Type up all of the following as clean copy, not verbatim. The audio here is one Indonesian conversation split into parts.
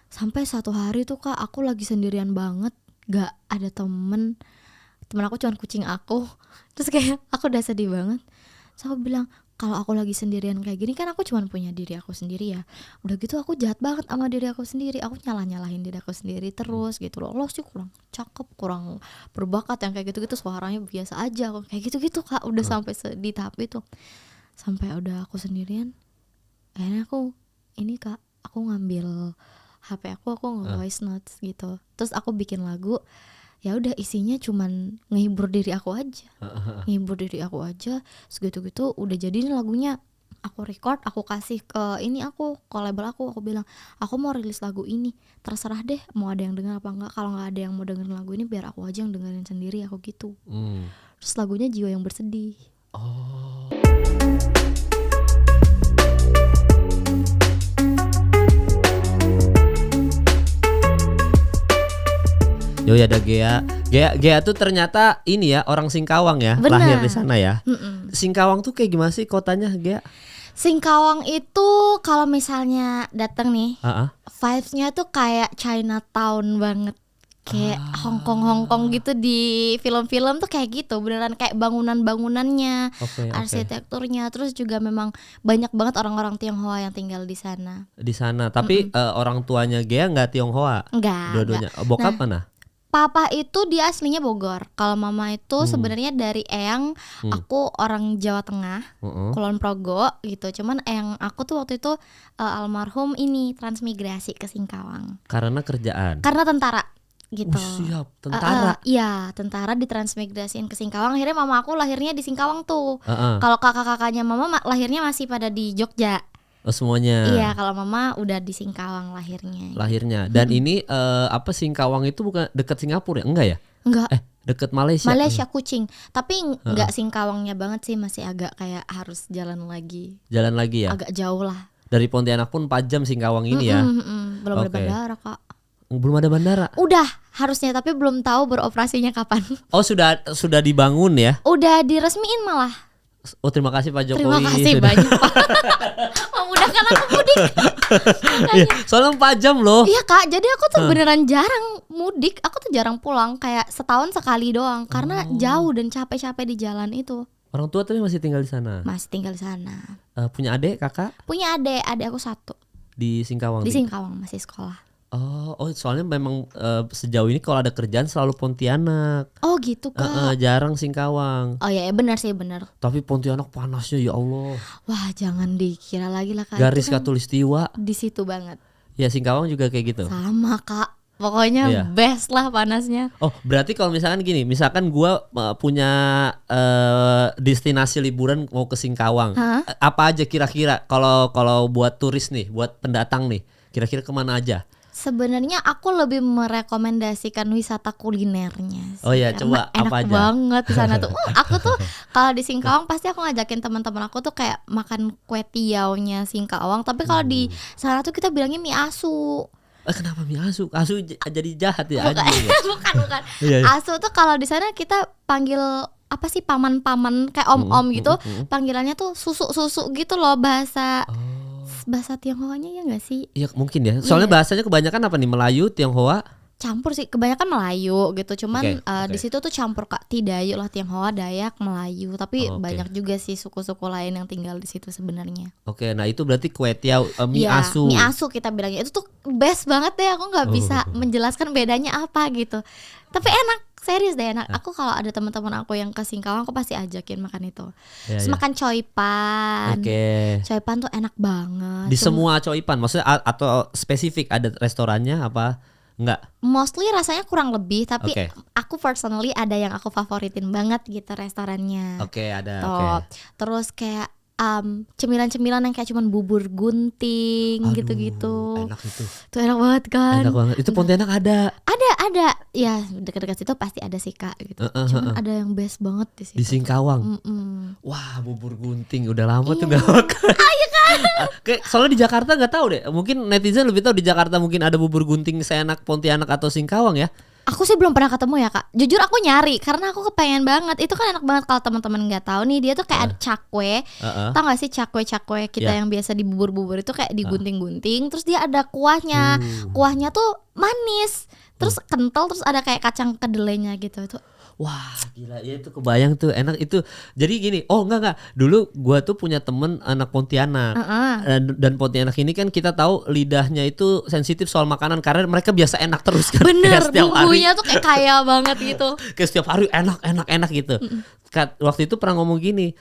Sampai satu hari tuh Kak, aku lagi sendirian banget, gak ada temen aku cuman kucing aku. Terus kayak aku udah sedih banget. Terus aku bilang, kalau aku lagi sendirian kayak gini kan aku cuman punya diri aku sendiri ya. Udah gitu aku jahat banget sama diri aku sendiri. Aku nyalahin diri aku sendiri terus gitu loh. Lo sih kurang cakep, kurang berbakat yang kayak gitu-gitu, suaranya biasa aja. Kayak gitu-gitu Kak, udah sampai di tahap itu. Sampai udah aku sendirian, akhirnya aku ini Kak, aku ngambil HP aku nge-voice notes gitu. Terus aku bikin lagu. Ya udah isinya cuman ngehibur diri aku aja. Segitu-gitu udah jadi nih lagunya. Aku record, aku kasih ke label aku bilang, aku mau rilis lagu ini, terserah deh mau ada yang denger apa enggak. Kalau nggak ada yang mau dengerin lagu ini, biar aku aja yang dengerin sendiri, aku gitu. Terus lagunya Jiwa Yang Bersedih. Yo ya ada Gea tuh ternyata ini ya orang Singkawang ya. Bener. Lahir di sana ya. Singkawang tuh kayak gimana sih kotanya Gea? Singkawang itu kalau misalnya datang nih, vibes-nya tuh kayak Chinatown banget. Kayak Hongkong gitu, di film-film tuh kayak gitu. Beneran kayak bangunan-bangunannya, arsitekturnya. Terus juga memang banyak banget orang-orang Tionghoa yang tinggal di sana. Tapi orang tuanya Gea nggak Tionghoa? Enggak. Dua-duanya. Bokap mana? Papa itu dia aslinya Bogor. Kalau mama itu sebenarnya dari Eyang. Aku orang Jawa Tengah, Kulon Progo gitu. Cuman Eyang aku tuh waktu itu almarhum ini transmigrasi ke Singkawang. Karena kerjaan? Karena tentara gitu. Siap, tentara. Iya, tentara ditransmigrasiin ke Singkawang. Akhirnya mama aku lahirnya di Singkawang tuh. Kalau kakak-kakaknya mama lahirnya masih pada di Jogja. Oh semuanya. Iya, kalau mama udah di Singkawang lahirnya. Dan ini Singkawang itu bukan dekat Singapura ya? Enggak ya? Enggak. Dekat Malaysia. Malaysia Kuching. Tapi enggak Singkawangnya banget sih, masih agak kayak harus jalan lagi. Jalan lagi ya? Agak jauh lah. Dari Pontianak pun 4 jam Singkawang ini ya. Belum ada bandara, Kak. Belum ada bandara. Udah harusnya, tapi belum tahu beroperasinya kapan. Oh, sudah dibangun ya? Udah diresmiin malah. Oh, terima kasih Pak Jokowi. Terima kasih banyak Pak. Memudahkan aku mudik. Soalnya 4 jam loh. Iya Kak, jadi aku tuh beneran jarang mudik. Aku tuh jarang pulang, kayak setahun sekali doang. Karena jauh dan capek-capek di jalan itu. Orang tua tapi masih tinggal di sana? Masih tinggal di sana. Punya adik, kakak? Punya adik aku 1. Di Singkawang? Di Singkawang, masih sekolah. Oh soalnya memang sejauh ini kalau ada kerjaan selalu Pontianak. Oh gitu Kak. Jarang Singkawang. Oh ya benar sih, benar. Tapi Pontianak panasnya ya Allah. Wah jangan dikira lagi lah Kak. Garis Katulistiwa di situ banget. Ya Singkawang juga kayak gitu. Sama Kak. Pokoknya best lah panasnya. Oh berarti kalau misalkan gini, misalkan gua punya destinasi liburan mau ke Singkawang, apa aja kira-kira kalau buat turis nih, buat pendatang nih, kira-kira kemana aja? Sebenarnya aku lebih merekomendasikan wisata kulinernya sih. Oh ya, coba enak apa aja? banget di sana tuh. Aku tuh kalau di Singkawang pasti aku ngajakin teman-teman aku tuh kayak makan kue tiaunya Singkawang. Tapi kalau di sana tuh kita bilangnya mie asu. Kenapa mie asu? Asu jadi jahat ya? Bukan. Bukan. Asu tuh kalau di sana kita panggil apa sih, paman-paman kayak om-om gitu. Panggilannya tuh susu gitu loh, bahasa Tionghoanya ya nggak sih? Iya mungkin ya. Soalnya bahasanya kebanyakan apa nih? Melayu, Tionghoa? Campur sih, kebanyakan Melayu gitu. Cuman di situ tuh campur Kak, Tidayu lah, Tionghoa, Dayak, Melayu. Tapi banyak juga sih suku-suku lain yang tinggal di situ sebenarnya. Oke, nah itu berarti kue tiaw, mie asu. Mie asu kita bilangnya. Itu tuh best banget deh. Aku nggak bisa menjelaskan bedanya apa gitu. Tapi enak. Serius deh enak. Aku kalau ada teman-teman aku yang ke Singkawang, aku pasti ajakin makan itu. Terus makan coipan. Coipan tuh enak banget. Di semua coipan, maksudnya atau spesifik ada restorannya apa? Enggak. Mostly rasanya kurang lebih, tapi aku personally ada yang aku favoritin banget gitu restorannya. Ada. Terus kayak cemilan-cemilan yang kayak cuman bubur gunting. Aduh, gitu-gitu. Enak itu. Tuh enak banget kan. Enak banget. Itu Pontianak ada. Ada. Ya dekat-dekat situ pasti ada sih Kak gitu. Cuman ada yang best banget di situ. Di Singkawang. Wah, bubur gunting udah lama tuh gak makan. Iya kan. Soalnya di Jakarta nggak tahu deh. Mungkin netizen lebih tahu di Jakarta mungkin ada bubur gunting seenak Pontianak atau Singkawang ya. Aku sih belum pernah ketemu ya Kak. Jujur aku nyari karena aku kepengen banget. Itu kan enak banget kalau teman-teman nggak tahu nih, dia tuh kayak ada cakwe. Tahu nggak sih cakwe kita yang biasa di bubur-bubur itu kayak digunting-gunting, terus dia ada kuahnya. Kuahnya tuh manis, terus kental, terus ada kayak kacang kedelainya gitu. Itu wah gila ya, itu kebayang tuh enak itu. Jadi gini, enggak dulu gua tuh punya temen anak Pontianak. Dan Pontianak ini kan kita tahu lidahnya itu sensitif soal makanan karena mereka biasa enak terus kan. Bener, bumbunya tuh kayak kaya banget gitu. Kayak setiap hari enak gitu. Waktu itu pernah ngomong gini,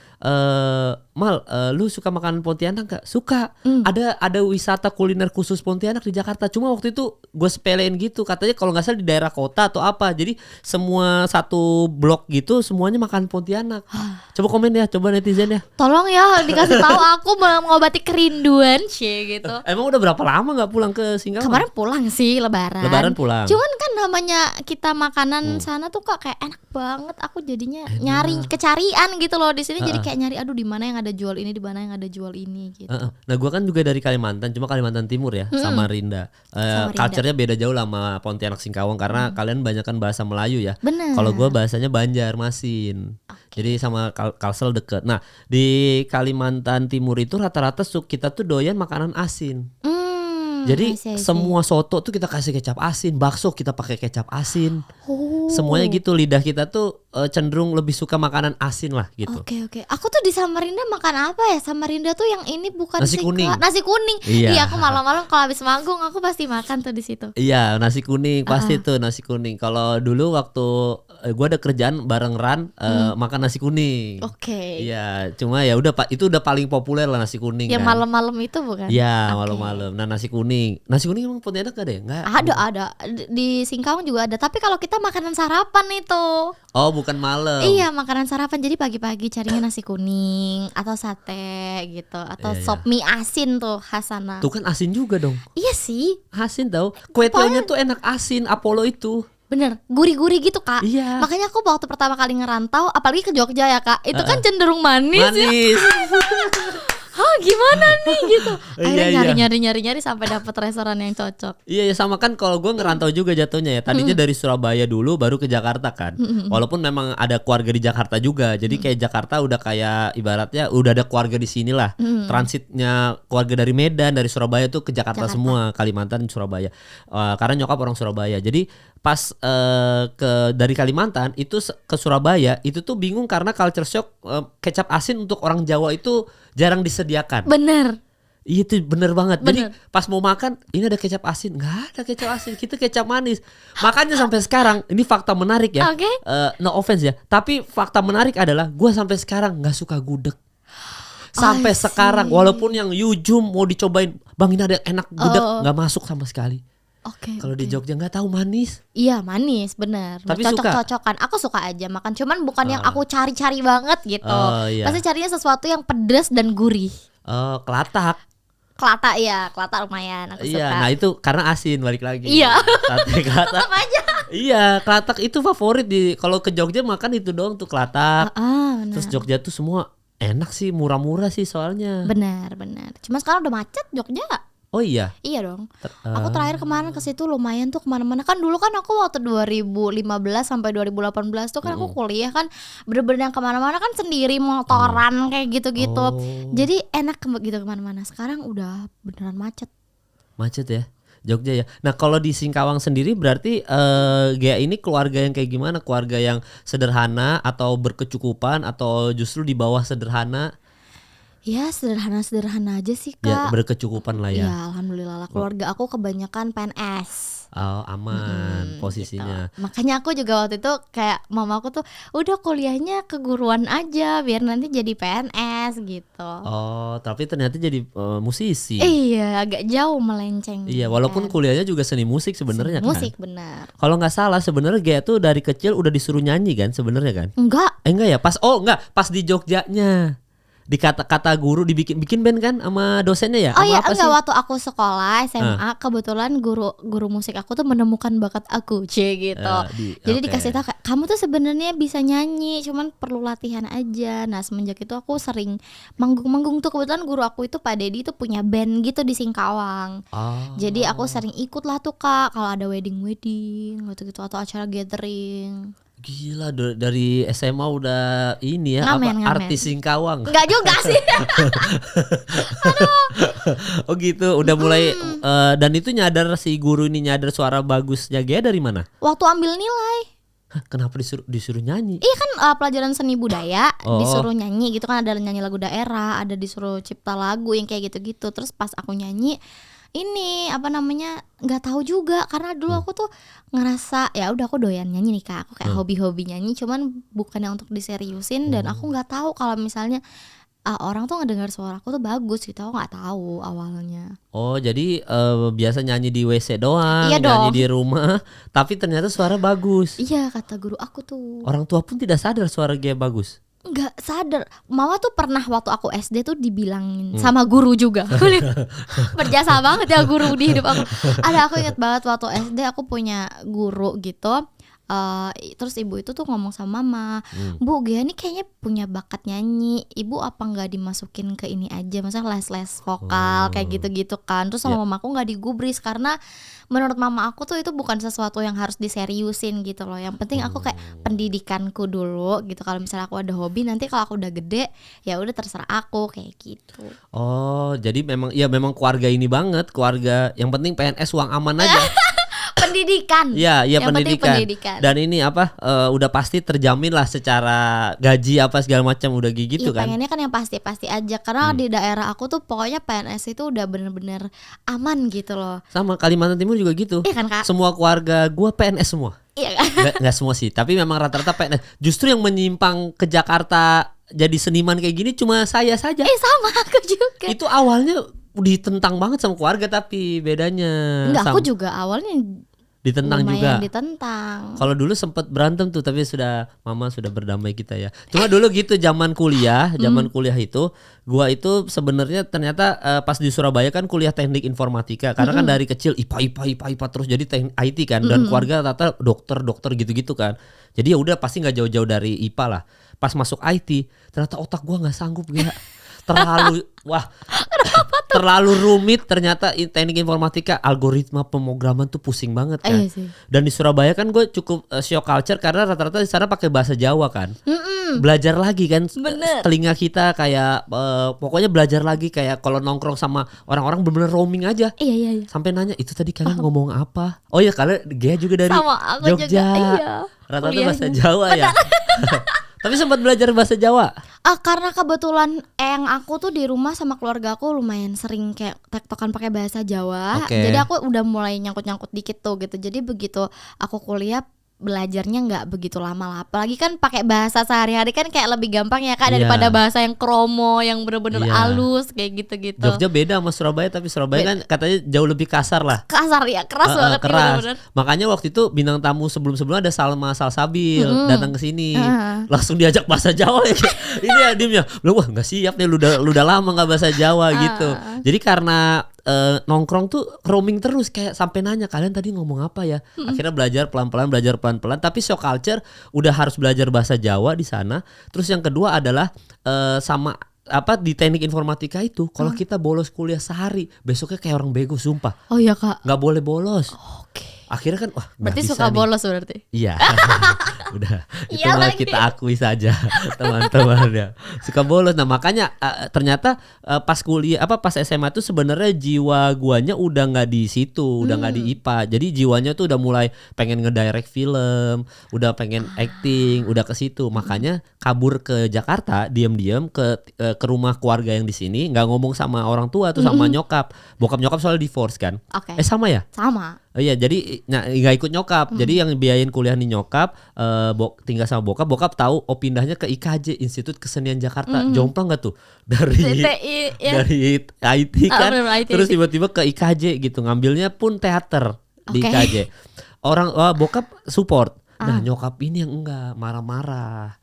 Mal, lu suka makanan Pontianak gak? Suka. Ada wisata kuliner khusus Pontianak di Jakarta. Cuma waktu itu gue sepelein gitu, katanya kalau nggak salah di daerah kota atau apa. Jadi semua satu blok gitu semuanya makan Pontianak. Coba komen ya, coba netizen ya. Tolong ya dikasih tahu, aku mau mengobati kerinduan gitu. Emang udah berapa lama nggak pulang ke Singkawang? Kemarin pulang sih Lebaran. Lebaran pulang. Cuman kan namanya kita makanan sana tuh kok kayak enak banget. Aku jadinya nyari kecarian gitu loh di sini. Jadi kayak nyari, aduh di mana yang ada jual ini, di mana yang ada jual ini gitu. Nah gue kan juga dari Kalimantan, cuma Kalimantan Timur ya, Samarinda. Culture-nya beda jauh lah sama Pontianak Singkawang karena kalian banyak kan bahasa Melayu ya. Kalau gue bahasanya Banjarmasin. Jadi sama Kalsel deket. Nah di Kalimantan Timur itu rata-rata kita tuh doyan makanan asin. Jadi semua soto tuh kita kasih kecap asin, bakso kita pakai kecap asin. Semuanya gitu, lidah kita tuh cenderung lebih suka makanan asin lah gitu. Oke. Aku tuh di Samarinda makan apa ya? Samarinda tuh yang ini bukan nasi kuning. Nasi kuning. Iya, aku malam-malam kalau habis manggung aku pasti makan tuh di situ. Iya, nasi kuning pasti tuh nasi kuning. Kalau dulu waktu gue ada kerjaan bareng Ran, makan nasi kuning. Oke. Iya, cuma ya udah itu udah paling populer lah nasi kuning. Yang kan. malam-malam itu bukan? Iya, malam-malam. Nah nasi kuning emang Pontianak gak ada ya? Nggak. Ada. Di Singkawang juga ada. Tapi kalau kita makanan sarapan itu. Oh, bukan malam. Iya, makanan sarapan. Jadi pagi-pagi carinya nasi kuning atau sate gitu, atau sop mie asin tuh khas sana. Tuh kan asin juga dong. Iya sih. Asin tau. Kue telurnya tuh enak asin, Apollo itu. Bener, gurih-gurih gitu Kak. Iya. Makanya aku waktu pertama kali ngerantau, apalagi ke Jogja ya Kak, itu kan cenderung manis. Ya. Gimana nih gitu. Akhirnya nyari sampai dapet restoran yang cocok. Iya sama kan kalau gue ngerantau juga jatuhnya ya. Tadinya dari Surabaya dulu baru ke Jakarta kan. Walaupun memang ada keluarga di Jakarta juga. Jadi kayak Jakarta udah kayak ibaratnya udah ada keluarga di sini lah. Transitnya keluarga dari Medan, dari Surabaya tuh ke Jakarta semua, Kalimantan, Surabaya. Karena nyokap orang Surabaya. Jadi pas dari Kalimantan itu ke Surabaya itu tuh bingung karena culture shock, kecap asin untuk orang Jawa itu jarang disediakan. Bener. Itu bener banget. Jadi pas mau makan ini ada kecap asin, nggak ada kecap asin, kita kecap manis. Makanya sampai sekarang ini fakta menarik ya. No offense ya, tapi fakta menarik adalah gue sampai sekarang nggak suka gudeg. Sampai sekarang walaupun yang Yujum mau dicobain, Bang ini ada yang enak gudeg, nggak masuk sama sekali. Kalau di Jogja nggak tahu manis. Iya manis bener. Tapi cocok-cocokan. Aku suka aja makan. Cuman bukan yang aku cari-cari banget gitu. Pasti carinya sesuatu yang pedas dan gurih. Kelatak ya, kelatak lumayan aku suka. Nah itu karena asin balik lagi. Iya. Sate kelatak. aja. Iya, kelatak itu favorit kalau ke Jogja makan itu doang tuh kelatak. Terus Jogja tuh semua enak sih, murah-murah sih soalnya. Benar. Cuma sekarang udah macet Jogja. Oh iya? Iya dong. Aku terakhir kemarin ke situ lumayan tuh kemana-mana. Kan dulu kan aku waktu 2015 sampai 2018 tuh kan aku kuliah kan bener-bener yang kemana-mana kan sendiri, motoran kayak gitu-gitu. Jadi enak gitu kemana-mana. Sekarang udah beneran macet. Macet ya? Jogja ya. Nah kalau di Singkawang sendiri berarti Gea ini keluarga yang kayak gimana? Keluarga yang sederhana atau berkecukupan atau justru di bawah sederhana? Ya sederhana aja sih Kak. Ya berkecukupan lah ya. Ya alhamdulillah lah. Keluarga aku kebanyakan PNS. Oh aman posisinya gitu. Makanya aku juga waktu itu kayak mama aku tuh udah kuliahnya keguruan aja biar nanti jadi PNS gitu. Oh tapi ternyata jadi musisi. Iya agak jauh melenceng. Iya walaupun kuliahnya juga seni musik sebenarnya kan. Musik benar. Kalau nggak salah sebenarnya Gea tuh dari kecil udah disuruh nyanyi kan sebenarnya kan? Enggak ya pas di Jogjanya. di kata guru bikin band kan sama dosennya ya? Oh iya, apa enggak, sih? waktu aku sekolah SMA kebetulan guru musik aku tuh menemukan bakat aku, gitu. Jadi dikasih tahu kamu tuh sebenarnya bisa nyanyi, cuman perlu latihan aja. Nah, semenjak itu aku sering manggung-manggung tuh, kebetulan guru aku itu Pak Dedi tuh punya band gitu di Singkawang. Jadi aku sering ikut lah tuh Kak, kalau ada wedding gitu-gitu atau acara gathering. Gila, dari SMA udah ini ya, ngamen. artis Singkawang. Enggak juga sih. Oh gitu, udah mulai dan itu si guru ini nyadar suara bagusnya Gea dari mana? Waktu ambil nilai. Hah, kenapa disuruh nyanyi? Iya kan pelajaran seni budaya disuruh nyanyi gitu kan, ada nyanyi lagu daerah, ada disuruh cipta lagu yang kayak gitu-gitu. Terus pas aku nyanyi ini nggak tahu juga, karena dulu aku tuh ngerasa ya udah aku doyan nyanyi nih Kak, aku kayak hobi nyanyi, cuman bukannya untuk diseriusin. Dan aku nggak tahu kalau misalnya orang tuh ngedengar suara aku tuh bagus gitu, aku nggak tahu awalnya. Oh jadi biasa nyanyi di WC doang, Iya nyanyi dong. di rumah, tapi ternyata suara bagus. Iya, kata guru aku tuh. Orang tua pun tidak sadar suara Gea bagus. Nggak sadar. Mama tuh pernah waktu aku SD tuh dibilangin sama guru juga. Berjasa banget ya guru di hidup aku. Aku ingat banget waktu SD aku punya guru gitu. Terus ibu itu tuh ngomong sama mama, Bu, Gea nih kayaknya punya bakat nyanyi, ibu apa nggak dimasukin ke ini aja, maksudnya les vokal kayak gitu-gitu kan. Terus sama mamaku nggak digubris, karena menurut mama aku tuh itu bukan sesuatu yang harus diseriusin gitu loh. Yang penting aku kayak pendidikanku dulu gitu. Kalau misalnya aku ada hobi, nanti kalau aku udah gede ya udah terserah aku kayak gitu. Oh jadi memang keluarga ini banget, keluarga yang penting PNS uang aman aja. Pendidikan. Iya pendidikan. Dan ini udah pasti terjamin lah secara gaji apa segala macam udah gitu kan. Pengennya kan yang pasti-pasti aja, karena di daerah aku tuh pokoknya PNS itu udah bener-bener aman gitu loh. Sama Kalimantan Timur juga gitu. Iya kan Kak? Semua keluarga gua PNS semua. Iya kan? Nggak semua sih, tapi memang rata-rata PNS. Justru yang menyimpang ke Jakarta jadi seniman kayak gini cuma saya saja. Sama aku juga. Itu awalnya ditentang banget sama keluarga, tapi bedanya enggak, aku juga awalnya ditentang juga. Ditentang. Kalau dulu sempat berantem tuh, tapi mama sudah berdamai kita ya. Cuma dulu gitu zaman kuliah itu gua itu sebenarnya ternyata pas di Surabaya kan kuliah teknik informatika, karena kan dari kecil IPA terus jadi teknik IT kan, dan keluarga rata dokter gitu kan. Jadi ya udah pasti nggak jauh-jauh dari IPA lah. Pas masuk IT ternyata otak gua nggak sanggup ya. Terlalu rumit ternyata teknik informatika, algoritma pemrograman tuh pusing banget kan. Dan di Surabaya kan gue cukup shock culture karena rata-rata di sana pakai bahasa Jawa kan. Belajar lagi kan. Telinga kita kayak pokoknya belajar lagi, kayak kalau nongkrong sama orang-orang bener-bener roaming aja. Iya. Sampai nanya itu tadi kalian ngomong apa? Oh iya, karena Gea juga dari Jogja. Iya. Rata-rata bahasa Jawa ya. Tapi sempat belajar bahasa Jawa? Karena kebetulan yang aku tuh di rumah sama keluarga aku lumayan sering kayak tektokan pakai bahasa Jawa. Jadi aku udah mulai nyangkut-nyangkut dikit tuh gitu. Jadi begitu aku kuliah belajarnya nggak begitu lama lah, apalagi kan pakai bahasa sehari-hari kan kayak lebih gampang ya Kak, daripada bahasa yang kromo yang bener-bener halus kayak gitu-gitu. Jogja beda sama Surabaya, tapi Surabaya kan katanya jauh lebih kasar lah. Kasar ya, keras banget. Keras. Makanya waktu itu bintang tamu sebelum-sebelum ada Salma Salsabil datang ke sini, langsung diajak bahasa Jawa ya. Ini ya dimnya, wah nggak siap nih, lu udah lama nggak bahasa Jawa gitu. Jadi karena nongkrong tuh roaming terus, kayak sampai nanya kalian tadi ngomong apa ya. Akhirnya belajar pelan-pelan, tapi shock culture udah harus belajar bahasa Jawa di sana. Terus yang kedua adalah sama di teknik informatika itu kalau kita bolos kuliah sehari besoknya kayak orang bego, sumpah. Oh iya Kak, nggak boleh bolos. Oke. Akhirnya kan berarti suka bolos berarti. Iya. Udah itu mah kita akui saja teman-teman ya, suka bolos. Nah makanya ternyata pas kuliah pas SMA tuh sebenarnya jiwa guanya udah nggak di situ, udah nggak di IPA. Jadi jiwanya tuh udah mulai pengen ngedirect film, udah pengen acting, udah ke situ. Makanya kabur ke Jakarta diam-diam ke rumah keluarga yang di sini, nggak ngomong sama orang tua tuh, sama nyokap. Bokap nyokap soalnya divorce kan. Sama ya? Sama. Oh iya, jadi nggak ikut nyokap. Jadi yang biayain kuliah nih nyokap, tinggal sama bokap tahu pindahnya ke IKJ, Institut Kesenian Jakarta. Jomplang nggak tuh dari IT kan, terus tiba-tiba ke IKJ gitu, ngambilnya pun teater di IKJ. Bokap support. Nah nyokap ini yang enggak, marah-marah.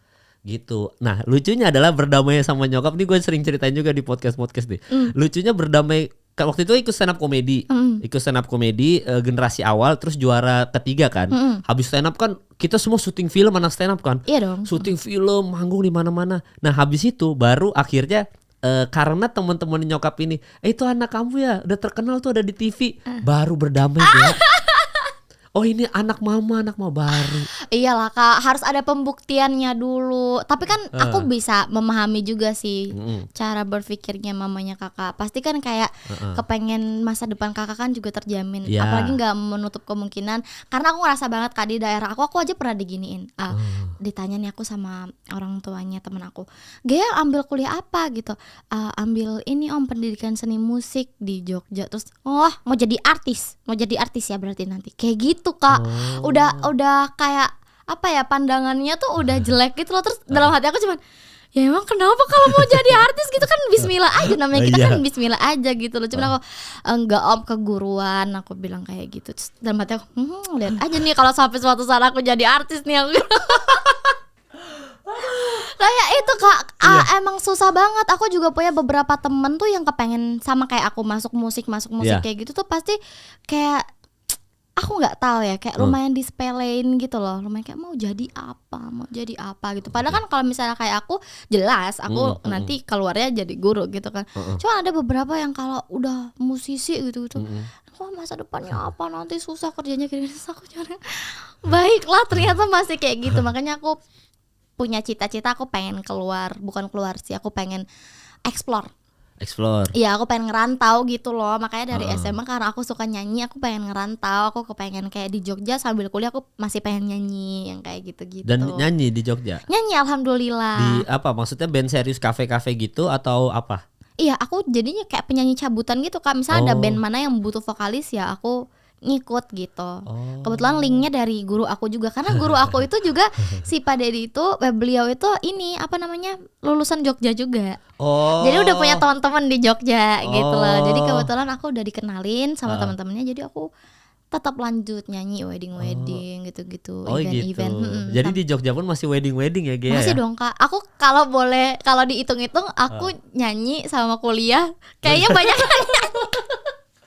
Gitu. Nah lucunya adalah berdamai sama nyokap nih, gue sering ceritain juga di podcast nih. Lucunya berdamai, waktu itu ikut stand up komedi, generasi awal, terus juara ketiga kan. Habis stand up kan kita semua syuting film anak stand up kan. Iya dong. Syuting film, manggung di mana-mana. Nah habis itu baru akhirnya karena teman-teman nyokap ini, itu anak kamu ya udah terkenal tuh, ada di TV, baru berdamai ya. Oh ini anak mama baru. Iyalah Kak, harus ada pembuktiannya dulu. Tapi kan aku bisa memahami juga sih cara berpikirnya mamanya Kakak. Pasti kan kayak kepengen masa depan Kakak kan juga terjamin. Apalagi gak menutup kemungkinan. Karena aku ngerasa banget Kak, di daerah aku aja pernah diginiin. Ditanya nih aku sama orang tuanya temen aku, Gea ambil kuliah apa gitu. Ambil ini om, pendidikan seni musik di Jogja. Terus mau jadi artis ya berarti nanti. Kayak gitu Kak. Udah kayak apa ya, pandangannya tuh udah jelek gitu loh. Terus dalam hati aku cuman, ya emang kenapa kalau mau jadi artis gitu kan bismillah aja, namanya kita kan bismillah aja gitu loh. Cuman aku enggak om, keguruan, aku bilang kayak gitu. Terus dalam hati aku lihat aja nih kalau sampai suatu saat aku jadi artis nih aku. Kayak itu Kak, emang susah banget. Aku juga punya beberapa temen tuh yang kepengen sama kayak aku masuk musik kayak gitu tuh pasti kayak aku nggak tahu ya, kayak lumayan disepelein gitu loh, lumayan kayak mau jadi apa gitu. Padahal kan kalau misalnya kayak aku jelas aku nanti keluarnya jadi guru gitu kan. Cuma ada beberapa yang kalau udah musisi gitu wah masa depannya apa, nanti susah kerjanya gini. Aku cuma baiklah ternyata masih kayak gitu. Makanya aku punya cita-cita, aku pengen bukan keluar sih, aku pengen explore. Iya, aku pengen ngerantau gitu loh. Makanya dari SMA karena aku suka nyanyi, aku pengen ngerantau. Aku kepengen kayak di Jogja sambil kuliah aku masih pengen nyanyi yang kayak gitu-gitu. Dan nyanyi di Jogja? Nyanyi alhamdulillah. Di apa? Maksudnya band serius kafe-kafe gitu atau apa? Iya, aku jadinya kayak penyanyi cabutan gitu Kak. Misalnya ada band mana yang butuh vokalis ya aku ngikut gitu. Kebetulan linknya dari guru aku juga, karena guru aku itu juga si Pak Dedi itu, beliau itu ini apa namanya, lulusan Jogja juga. Jadi udah punya teman-teman di Jogja gitu loh. Jadi kebetulan aku udah dikenalin sama teman-temannya, jadi aku tetap lanjut nyanyi wedding gitu-gitu, event-event. Jadi di Jogja pun masih wedding ya Gea? Masih dong Kak. Aku kalau dihitung-hitung aku nyanyi sama kuliah kayaknya banyak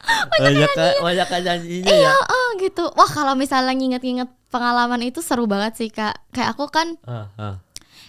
banyak nyanyinya ya. Gitu. Wah kalau misalnya nginget-nginget pengalaman itu seru banget sih Kak. Kayak aku kan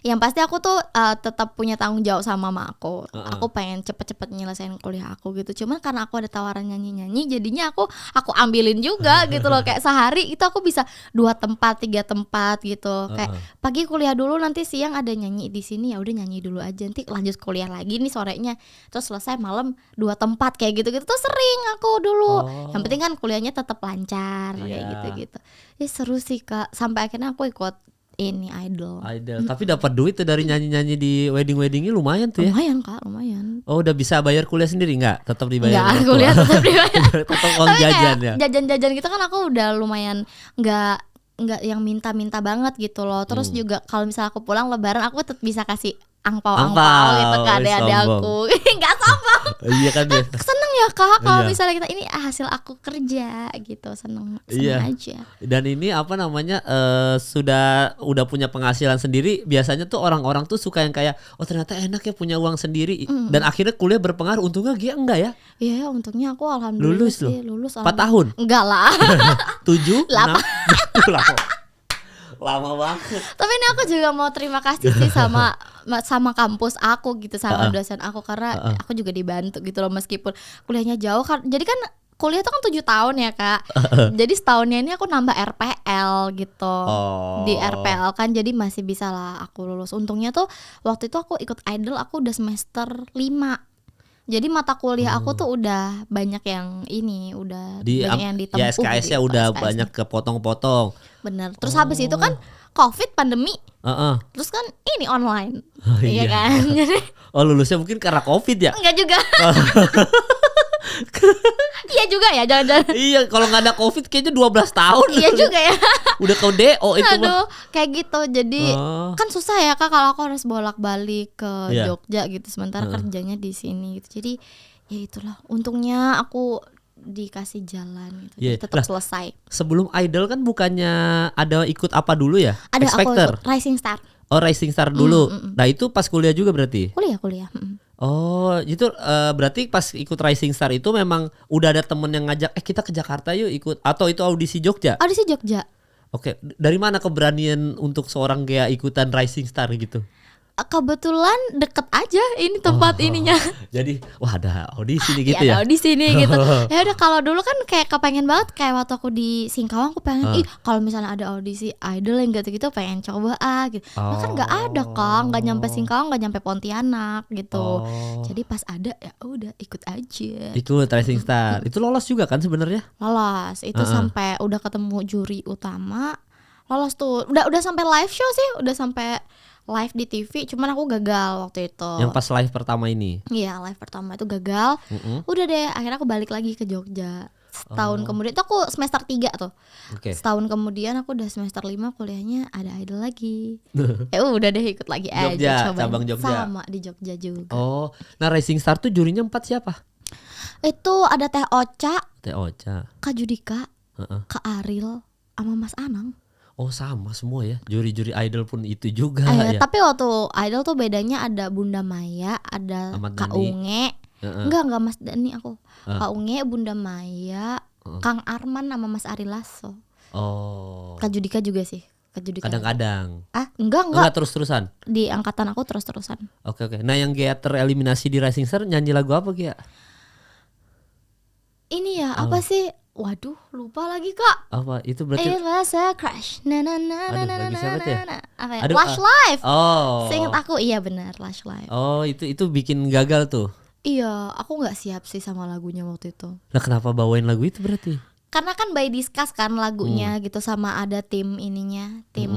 yang pasti aku tuh tetap punya tanggung jawab sama mama aku. Aku pengen cepet-cepet nyelesain kuliah aku gitu. Cuman karena aku ada tawaran nyanyi-nyanyi, jadinya aku ambilin juga gitu loh. Kayak sehari itu aku bisa 2 tempat, 3 tempat gitu. Kayak pagi kuliah dulu, nanti siang ada nyanyi di sini, ya udah nyanyi dulu aja. Nanti lanjut kuliah lagi nih sorenya. Terus selesai malam 2 tempat kayak gitu-gitu tuh sering aku dulu. Yang penting kan kuliahnya tetap lancar kayak gitu-gitu. Ya seru sih Kak. Sampai akhirnya aku ikut ini idol. Tapi dapat duit tuh dari nyanyi-nyanyi di wedding-weddingnya lumayan tuh ya. Lumayan Kak, lumayan. Oh udah bisa bayar kuliah sendiri nggak? Tetap dibayar? Nggak, kuliah tetap dibayar. Tetap uang jajan ya. Jajan-jajan gitu kan aku udah lumayan nggak yang minta-minta banget gitu loh. Terus juga kalau misalnya aku pulang lebaran aku tetap bisa kasih angpau gitu ke adik-adik aku. Nggak sombong. Iya kan ya. Seneng ya Kak kalau misalnya kita ini hasil aku kerja gitu, seneng aja. Dan ini apa namanya udah punya penghasilan sendiri, biasanya tuh orang-orang tuh suka yang kayak ternyata enak ya punya uang sendiri. Dan akhirnya kuliah berpengaruh. Untungnya Gia enggak ya? Iya untungnya aku alhamdulillah lulus 4 tahun? Enggak lah. 7? 8? Lama banget. Tapi ini aku juga mau terima kasih sih sama kampus aku gitu, sama dosen aku, karena aku juga dibantu gitu loh meskipun kuliahnya jauh kan. Jadi kan kuliah itu kan 7 tahun ya Kak. Jadi setahunnya ini aku nambah RPL gitu. Di RPL kan jadi masih bisa lah aku lulus. Untungnya tuh waktu itu aku ikut idol aku udah semester 5. Jadi mata kuliah aku tuh udah banyak yang banyak yang ditempuh. Ya SKS-nya udah banyak kepotong-potong. Bener. Terus habis itu kan COVID, pandemi. Terus kan ini online. Iya kan. Lulusnya mungkin karena COVID ya? Enggak juga. Iya juga ya, jangan-jangan. Iya, kalau nggak ada COVID kayaknya 12 tahun. Iya juga ya. Udah ke DO itu. Aduh, kayak gitu. Jadi kan susah ya Kak kalau aku harus bolak-balik ke Jogja gitu, sementara kerjanya di sini gitu. Jadi ya itulah, untungnya aku dikasih jalan gitu. Tetap selesai. Sebelum idol kan bukannya ada ikut apa dulu ya? Ada, X Factor. aku ikut Rising Star. Oh, Rising Star dulu. Nah itu pas kuliah juga berarti? Kuliah. Oh itu berarti pas ikut Rising Star itu memang udah ada temen yang ngajak kita ke Jakarta yuk ikut, atau itu audisi Jogja? Audisi Jogja. Oke, dari mana keberanian untuk seorang Gea ikutan Rising Star gitu? Kebetulan deket aja ini tempat ininya. Jadi wah ada audisi nih gitu ya? Ada audisi nih gitu. Ya udah, kalau dulu kan kayak kepengen banget, kayak waktu aku di Singkawang aku pengen kalau misalnya ada audisi idol yang gitu-gitu pengen coba gitu. Nah kan nggak ada Kang, nggak nyampe Singkawang, nggak nyampe Pontianak gitu. Jadi pas ada ya udah ikut aja. Ikut Rising Star. Itu lolos juga kan sebenarnya? Lolos. Itu sampai udah ketemu juri utama. Lolos tuh. Udah sampai live show sih, udah sampai live di TV, cuman aku gagal waktu itu. Yang pas live pertama ini? Iya, live pertama itu gagal. Udah deh, akhirnya aku balik lagi ke Jogja. Setahun kemudian itu aku semester 3 tuh. Setahun kemudian aku udah semester 5 kuliahnya ada idol lagi. Ya udah deh ikut lagi Jogja, aja, cobain. cabang Jogja. Sama di Jogja juga. Oh, nah Rising Star tuh jurinya 4 siapa? Itu ada Teh Ocha, Kak Judika, Kak Aril, sama Mas Anang. Oh sama semua ya, juri-juri idol pun itu juga ya. Tapi waktu idol tuh bedanya ada Bunda Maya, ada Ahmad Kak Dhani. Unge. Enggak Mas Dhani aku. Kak Unge, Bunda Maya, Kang Arman sama Mas Ari Lasso. Oh. Kak Judika juga sih. Kak Judika. Kadang-kadang. Enggak terus-terusan. Di angkatan aku terus-terusan. Oke. Nah yang Gea tereliminasi di Rising Star nyanyi lagu apa Gea? Ini ya apa sih? Waduh, lupa lagi Kak. Apa itu berarti? It was a crash. Lagu siapa tuh ya? Apa ya? Aduh, Lush Life. Oh. Seingat aku iya benar, Lush Life. Oh, itu bikin gagal tuh. Iya, aku nggak siap sih sama lagunya waktu itu. Nah, kenapa bawain lagu itu berarti? Karena kan by discuss kan lagunya gitu, sama ada tim ininya, tim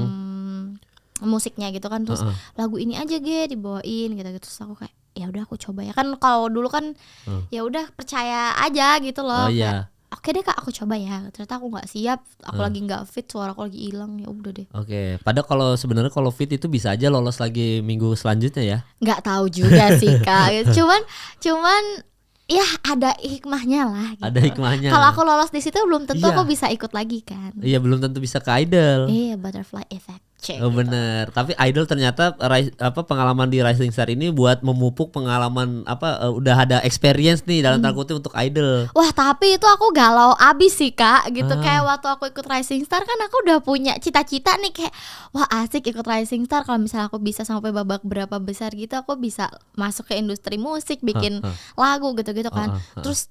musiknya gitu kan, terus lagu ini aja dibawain gitu. Terus aku kayak ya udah aku coba ya. Kan kalau dulu kan ya udah percaya aja gitu loh. Oh iya. Oke deh Kak, aku coba ya. Ternyata aku nggak siap, aku lagi nggak fit, suara aku lagi hilang, ya udah deh. Oke. Padahal kalau sebenarnya kalau fit itu bisa aja lolos lagi minggu selanjutnya ya. Nggak tahu juga sih Kak. Cuman ya ada hikmahnya lah. Gitu. Ada hikmahnya. Kalau aku lolos di situ belum tentu aku bisa ikut lagi kan. Iya, belum tentu bisa ke idol. Iya, butterfly effect. Oh gitu. Bener. Tapi idol ternyata pengalaman di Rising Star ini buat memupuk pengalaman udah ada experience nih dalam tanda kutip untuk idol. Wah tapi itu aku galau abis sih Kak gitu. Kayak waktu aku ikut Rising Star kan aku udah punya cita-cita nih, kayak wah asik ikut Rising Star. Kalau misalnya aku bisa sampai babak berapa besar gitu, aku bisa masuk ke industri musik, bikin lagu gitu-gitu kan. Terus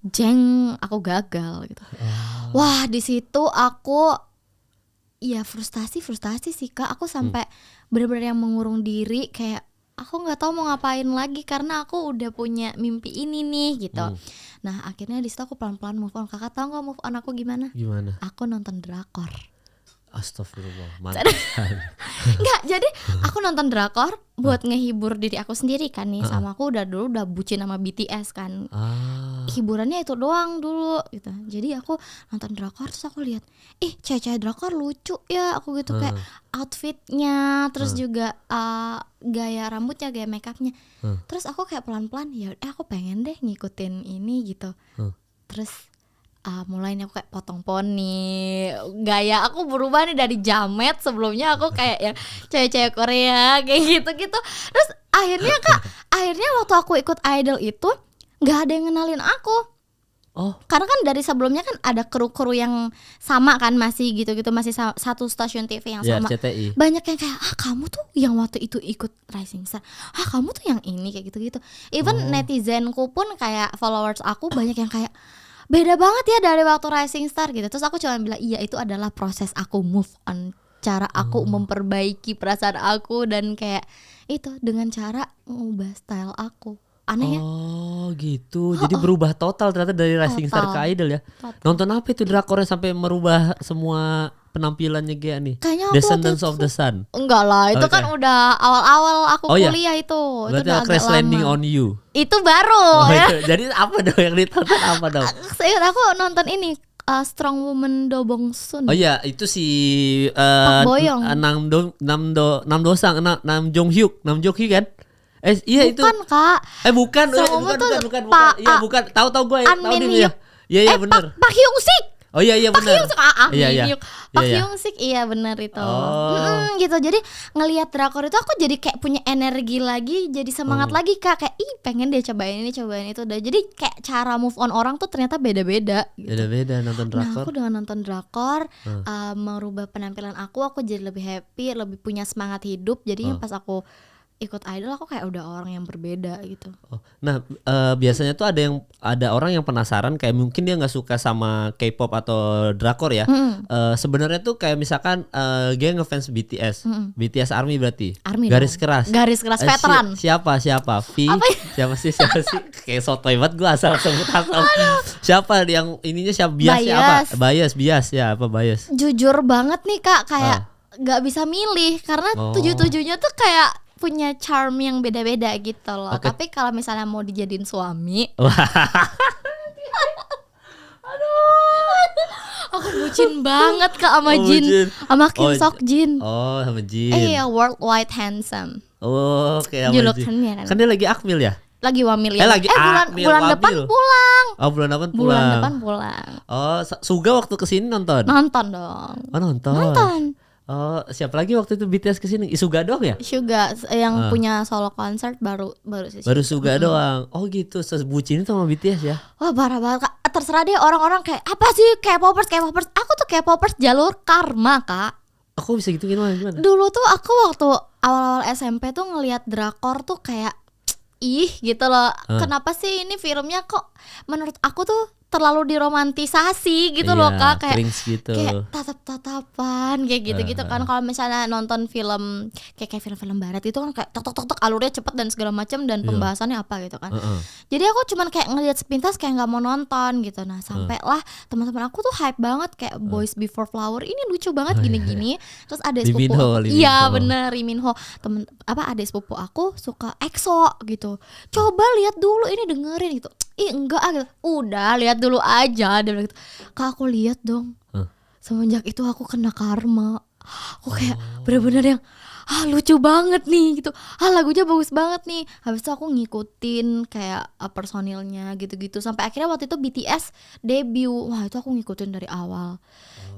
aku gagal gitu. Wah di situ aku ya frustasi sih Kak. Aku sampai benar-benar yang mengurung diri, kayak aku nggak tahu mau ngapain lagi karena aku udah punya mimpi ini nih gitu. Nah akhirnya di situ aku pelan-pelan move on. Kakak tahu nggak move on aku gimana? Gimana? Aku nonton drakor. Astagfirullah, mantap. Enggak, jadi aku nonton drakor buat ngehibur diri aku sendiri kan nih. Sama aku udah bucin sama BTS kan. Hiburannya itu doang dulu gitu. Jadi aku nonton drakor, terus aku lihat, cewek-cewek drakor lucu ya, aku gitu kayak outfitnya, terus juga gaya rambutnya, gaya makeupnya. Terus aku kayak pelan-pelan ya aku pengen deh ngikutin ini gitu. Terus mulainya aku kayak potong poni, gaya aku berubah nih dari jamet, sebelumnya aku kayak yang cewek-cewek Korea kayak gitu-gitu. Terus akhirnya waktu aku ikut idol itu nggak ada yang kenalin aku. Karena kan dari sebelumnya kan ada kru-kru yang sama kan, masih gitu-gitu, masih satu stasiun TV yang sama. RCTI. Banyak yang kayak kamu tuh yang waktu itu ikut Rising Star, kamu tuh yang ini kayak gitu-gitu. Even netizenku pun kayak followers aku banyak yang kayak beda banget ya dari waktu Rising Star gitu. Terus aku cuma bilang iya itu adalah proses aku move on, cara aku memperbaiki perasaan aku, dan kayak itu dengan cara mengubah style aku. Aneh ya? Oh gitu. Jadi berubah total ternyata dari Rising Star ke idol ya. Nonton apa itu drakornya sampai merubah semua penampilannya Gea nih? Kayaknya Descendants of the Sun. Enggak lah, itu kan udah awal-awal aku kuliah itu. Berarti itu udah Crash agak Landing lama. on You. Itu baru ya. Jadi apa dong yang ditonton, apa dong? Seingat aku nonton ini Strong Woman Do Bong Soon. Oh iya, itu si Pak Boyong. Nam Jong Hyuk kan? Iya itu. Bukan Kak. Bukan. Strong Woman tuh Bukan. Pak, Iya bukan. Tahu gue. An Tahu Min dia. Hyuk. Iya benar. Pak Hyung Sik. Oh iya Pak benar. Hyung Sik, Iya. Pak Hyung Sik, iya benar itu. Gitu. Jadi ngelihat drakor itu aku jadi kayak punya energi lagi, jadi semangat lagi Kak, kayak pengen deh cobain ini cobain itu. Jadi kayak cara move on orang tuh ternyata beda-beda gitu. Beda-beda nonton drakor. Nah, aku dengan nonton drakor merubah penampilan aku jadi lebih happy, lebih punya semangat hidup. Jadi pas aku ikut idol aku kayak udah orang yang berbeda gitu. Nah biasanya tuh ada orang yang penasaran kayak mungkin dia nggak suka sama K-pop atau drakor ya. Sebenarnya tuh kayak misalkan dia ngefans BTS, BTS Army berarti. Army garis dong. keras. Garis keras veteran. Siapa? V. Siapa sih? Kayak sotoy banget gue asal sebut asal. Siapa yang ininya siapa? Bias ya apa Bias? Jujur banget nih Kak, kayak nggak bisa milih karena tujuh-tujuhnya tuh kayak punya charm yang beda-beda gitu loh. Tapi kalau misalnya mau dijadiin suami, aku bucin banget Kak sama Jin, sama Kim Sok Jin. Sama Jin. Iya, worldwide handsome. Kayak julukannya kan dia lagi akmil ya? Lagi wamil ya. Bulan depan pulang. Bulan depan pulang. Suga waktu kesini nonton? Nonton dong. Nonton. Siapa lagi waktu itu BTS kesini? Suga doang ya? Suga yang punya solo concert baru sih. Baru Suga doang. Oh gitu, sebucin itu sama BTS ya? Wah parah banget Kak. Terserah deh orang-orang kayak apa sih K-popers. Aku tuh K-popers jalur karma Kak. Aku bisa gitu gimana? Dulu tuh aku waktu awal-awal SMP tuh ngelihat drakor tuh kayak gitu loh. Kenapa sih ini filmnya kok menurut aku tuh terlalu diromantisasi gitu loh Kak, kayak gitu. Kayak tatap-tatapan kayak gitu-gitu kan. Kalau misalnya nonton film kayak film-film barat itu kan kayak tok alurnya cepet dan segala macam dan pembahasannya apa gitu kan. Jadi aku cuman kayak ngelihat sepintas kayak nggak mau nonton gitu. Nah sampailah teman-teman aku tuh hype banget kayak Boys Before Flower ini lucu banget gini-gini. Terus ada sepupu, iya bener Lee Min Ho, ada sepupu aku suka EXO gitu. Coba lihat dulu ini, dengerin gitu. Enggak gitu. Udah lihat dulu aja, dia bilang gitu. Kak aku lihat dong. Semenjak itu aku kena karma. Aku kayak bener-bener yang lucu banget nih gitu. Lagunya bagus banget nih. Habis itu aku ngikutin kayak personilnya gitu-gitu. Sampai akhirnya waktu itu BTS debut. Wah itu aku ngikutin dari awal.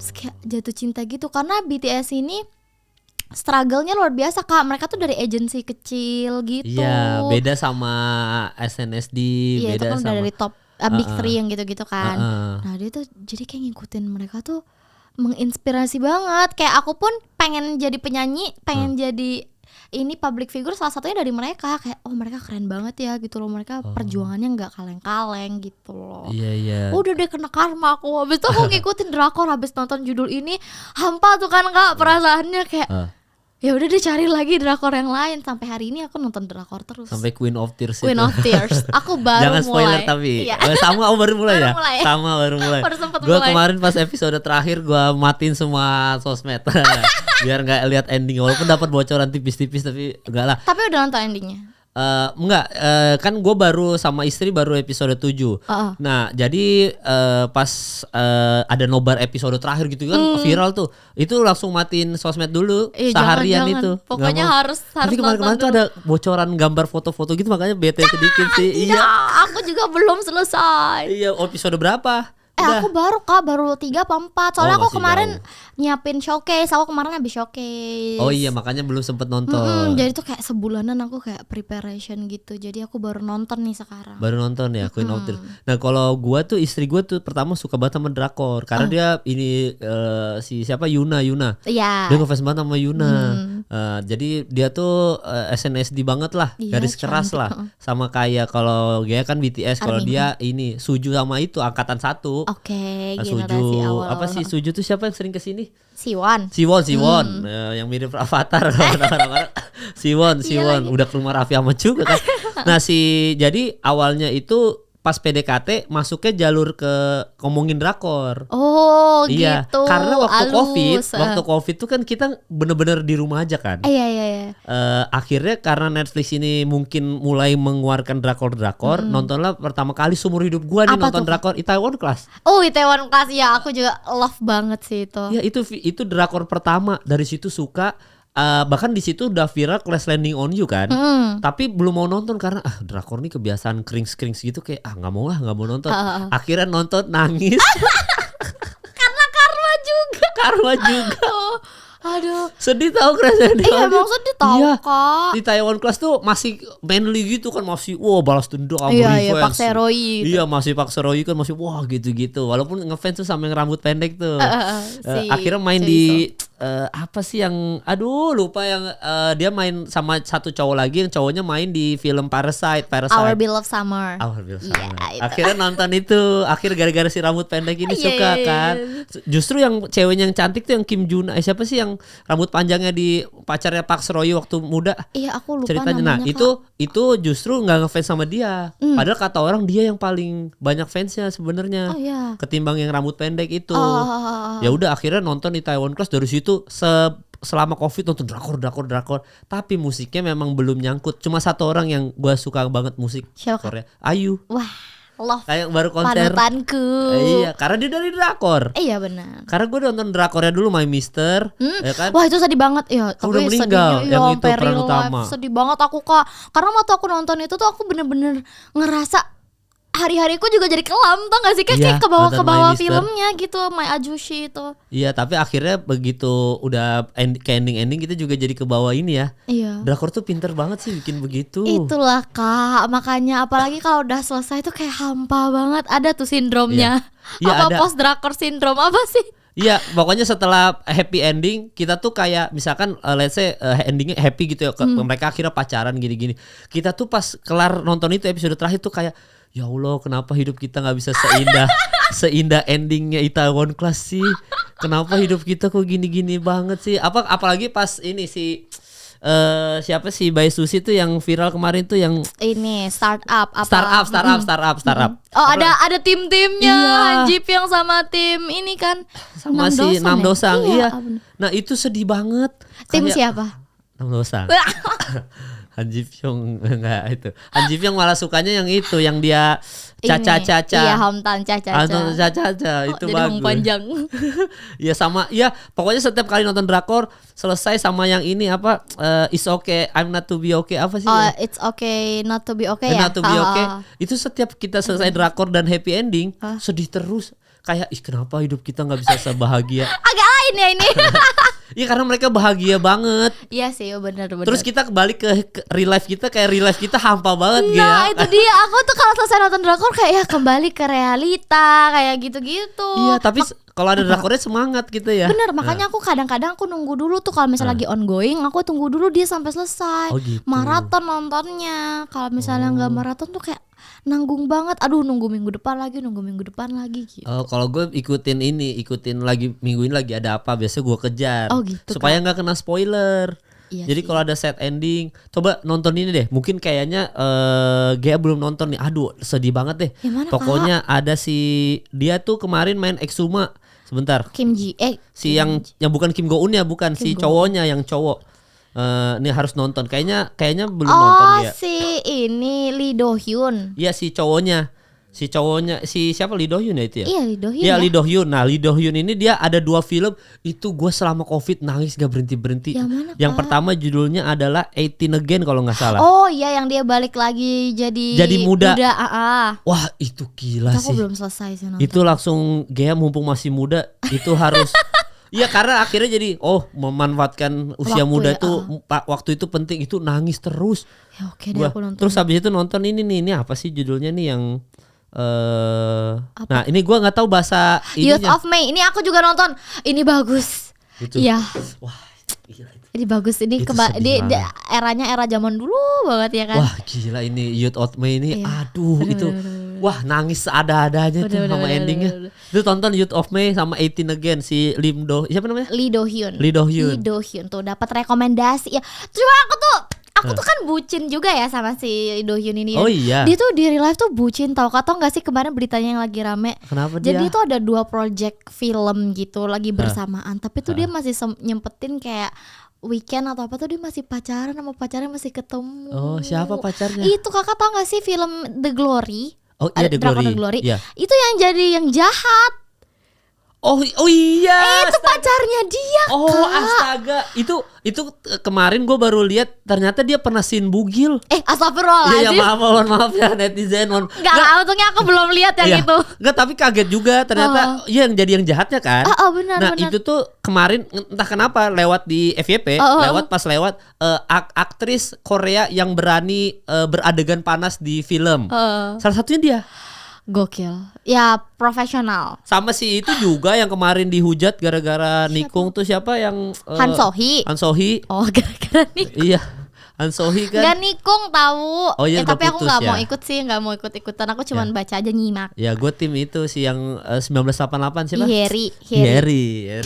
Terus kayak jatuh cinta gitu. Karena BTS ini struggle-nya luar biasa Kak. Mereka tuh dari agensi kecil gitu. Iya, beda sama SNSD, iya, beda itu kan sama dari top Big Three yang gitu-gitu kan. Nah dia tuh jadi kayak ngikutin mereka tuh menginspirasi banget. Kayak aku pun pengen jadi penyanyi, pengen jadi ini public figure, salah satunya dari mereka. Kayak mereka keren banget ya gitu loh. Mereka perjuangannya gak kaleng-kaleng gitu loh. Iya. Udah deh kena karma aku. Habis itu aku ngikutin drakor, habis nonton judul ini hampa tuh kan Kak perasaannya kayak ya udah deh cari lagi drakor yang lain. Sampai hari ini aku nonton drakor terus. Sampai Queen of Tears. Aku baru Jangan spoiler mulai. Tapi iya. Sama aku baru mulai ya. Baru sempet Gue mulai. kemarin pas episode terakhir gue matiin semua sosmed biar nggak lihat ending, walaupun dapat bocoran tipis-tipis tapi enggak lah. Tapi udah nonton endingnya? Kan gue baru sama istri baru episode 7. Nah jadi pas ada nobar episode terakhir gitu kan viral tuh, itu langsung matiin sosmed dulu seharian. Jangan. Itu pokoknya harus tapi kemarin tuh ada bocoran gambar foto-foto gitu, makanya bete sedikit sih. Iya aku juga belum selesai. Iya, episode berapa? Aku baru 3 apa 4. Soalnya aku kemarin nyiapin showcase. Aku kemarin habis showcase. Oh iya, makanya belum sempet nonton. Jadi tuh kayak sebulanan aku kayak preparation gitu. Jadi aku baru nonton nih sekarang. Baru nonton ya Queen of Tears. Nah kalau gua tuh, istri gua tuh pertama suka banget sama drakor. Karena dia ini si siapa, Yuna. Iya. Dia ngefans banget sama Yuna. Jadi dia tuh SNSD banget lah, garis keras lah. Sama kayak kalau dia kan BTS, kalau dia ini Suju sama itu angkatan 1. Oke, Suju apa sih? Suju tuh siapa yang sering kesini? Siwon. Yang mirip Avatar. Siwon. Udah ke rumah Raffi Ahmad juga kan. Nah jadi awalnya itu pas PDKT masuknya jalur ke ngomongin drakor. Oh iya, gitu. Karena waktu COVID tuh kan kita bener-bener di rumah aja kan. Iya. Akhirnya karena Netflix ini mungkin mulai mengeluarkan drakor, nontonlah pertama kali seumur hidup gua nih nonton drakor Itaewon Class. Oh, Itaewon Class ya, aku juga love banget sih itu. Ya itu drakor pertama, dari situ suka. Bahkan di situ udah viral Crash Landing on You kan, tapi belum mau nonton karena drakor nih kebiasaan krings gitu, kayak nggak mau nonton. Akhirnya nonton, nangis. Karma juga. Aduh. Sedih tau rasanya. Iya emang sedih tau iya. Kak. Di Taiwan Class tuh masih manly gitu kan, masih balas dendam, iya, Pak Seroy gitu. Iya masih Pak Seroy kan masih gitu-gitu. Walaupun ngefans tuh sama yang rambut pendek tuh. Akhirnya main di apa sih yang lupa yang dia main sama satu cowok lagi, yang cowoknya main di film Parasite. Our Beloved Summer. Akhirnya nonton itu. Akhir gara-gara si rambut pendek ini suka kan. Justru yang ceweknya yang cantik tuh yang Kim Juna. Siapa sih yang rambut panjangnya di pacarnya Park Seo-yoon waktu muda? Iya aku lupa ceritanya. namanya. Nah itu justru nggak ngefans sama dia. Padahal kata orang dia yang paling banyak fansnya sebenarnya. Ketimbang yang rambut pendek itu. Ya udah akhirnya nonton di Taiwan Class. Dari situ selama COVID nonton drakor. Tapi musiknya memang belum nyangkut. Cuma satu orang yang gue suka banget musik Korea. Ayu. Wah. Love. Kayak baru konser. Panutanku. Iya, karena dia dari drakor. Iya benar. Karena gue nonton drakornya dulu My Mister, ya kan? Wah itu sedih banget ya. Udah meninggal yang itu peran utama. Sedih banget aku Kak. Karena waktu aku nonton itu tuh aku bener-bener ngerasa hari-hariku juga jadi kelam, tau gak sih? Kayak ke bawah filmnya gitu, My Ajushi itu. Iya, tapi akhirnya begitu udah ke ending kita juga jadi ke bawah ini ya. Iya. Drakor tuh pinter banget sih bikin begitu. Itulah Kak, makanya apalagi kalau udah selesai tuh kayak hampa banget. Ada tuh sindromnya. Apa post drakor sindrom apa sih? Iya, pokoknya setelah happy ending kita tuh kayak misalkan let's say endingnya happy gitu ya, mereka akhirnya pacaran gini-gini. Kita tuh pas kelar nonton itu episode terakhir tuh kayak ya Allah, kenapa hidup kita nggak bisa seindah endingnya Itaewon Class sih? Kenapa hidup kita kok gini-gini banget sih? Apalagi pas ini siapa sih Bae Suzy tuh yang viral kemarin tuh yang ini startup. Oh ada tim-timnya, Han Ji Pyong sama tim ini kan sama si Nam Do-sang. Iya. Nah itu sedih banget. Tim siapa? Nam Do-sang. Han Ji Pyong enggak itu. Han Ji Pyong malah sukanya yang itu, yang dia caca-caca. Iya, hometown caca-caca itu bagus. Panjang. Iya sama, ya pokoknya setiap kali nonton drakor selesai sama yang ini apa It's okay, I'm not to be okay apa sih? It's okay not to be okay ya. Not to be okay. Itu setiap kita selesai drakor dan happy ending sedih terus. Kayak kenapa hidup kita nggak bisa sebahagia? Agak lain ya ini. Iya karena mereka bahagia banget. Iya sih benar. Terus kita kembali ke real life kita, kayak real life kita hampa banget gitu. Nah itu dia, aku tuh kalau selesai nonton drakor kayak ya kembali ke realita kayak gitu-gitu. Iya tapi kalau ada drakornya semangat gitu ya. Bener, makanya aku kadang-kadang aku nunggu dulu tuh kalau misalnya lagi ongoing, aku tunggu dulu dia sampai selesai. Gitu. Maraton nontonnya. Kalau misalnya nggak maraton tuh kayak nanggung banget. Aduh nunggu minggu depan lagi gitu. Kalau gue ikutin lagi minggu ini lagi ada apa, biasanya gue kejar gitu, supaya nggak kena spoiler. Iya. Jadi kalau ada set ending, coba nonton ini deh. Mungkin kayaknya Gea belum nonton nih. Aduh sedih banget deh. Mana, pokoknya Kak? Ada dia tuh kemarin main Exuma. Sebentar. Yang bukan Kim Go Eun ya, bukan si cowoknya, yang cowok. Ini harus nonton. Kayaknya belum nonton dia. Si ini Lee Do Hyun. Iya si cowoknya si siapa, Lee Do Hyun ya itu ya? Iya Lee Do Hyun. Iya Lee Do Hyun. Nah Lee Do Hyun ini dia ada 2 film itu gue selama COVID nangis gak berhenti. Yang mana, yang pertama judulnya adalah 18 Again kalau nggak salah. Oh iya yang dia balik lagi jadi muda. Wah itu gila sih. Aku belum selesai sih nonton. Itu langsung Gea mumpung masih muda itu harus. Iya karena akhirnya jadi memanfaatkan usia muda tuh waktu itu penting, itu nangis terus. Ya oke deh aku nonton. Terus habis itu nonton ini apa sih judulnya nih yang nah ini gue nggak tahu bahasa ininya. Youth of May ini aku juga nonton, ini bagus. Iya. Wah gila itu. Ini bagus, ini eranya era zaman dulu banget ya kan. Wah gila ini Youth of May ini, aduh itu. Wah nangis ada-adanya tuh sama endingnya. Itu tonton Youth of May sama 18 Again si siapa namanya? Lee Do Hyun tuh dapat rekomendasi ya. Cuma aku tuh kan bucin juga ya sama si Do Hyun ini. Oh iya. Dia tuh di real life tuh bucin, tau nggak sih kemarin beritanya yang lagi rame. Kenapa dia? Jadi itu ada 2 project film gitu lagi bersamaan, tapi tuh dia masih nyempetin kayak weekend atau apa tuh dia masih pacaran sama pacarnya, masih ketemu. Oh siapa pacarnya? Itu kakak tau gak sih film The Glory? Oh iya The Glory. Yeah. Itu yang jadi yang jahat. Oh iya. Itu pacarnya dia Oh astaga, itu kemarin gue baru lihat ternyata dia pernah sin bugil. Astagfirullahaladzim. Iya maaf ya netizen. Enggak, untungnya aku belum lihat yang itu. Enggak, tapi kaget juga ternyata yang jadi yang jahatnya kan. Benar. Nah itu tuh kemarin entah kenapa lewat di FYP, lewat aktris Korea yang berani beradegan panas di film. Salah satunya dia. Gokil. Ya profesional. Sama si itu juga yang kemarin dihujat gara-gara nikung tuh siapa yang Han Sohee. Oh gara-gara nikung. Iya. Han Sohee kan gak nikung tahu. Oh iya, tapi aku gak ya? mau ikut sih. Gak mau ikut-ikutan. Aku cuma baca aja, nyimak. Ya gue tim itu sih yang 1988 siapa? Harry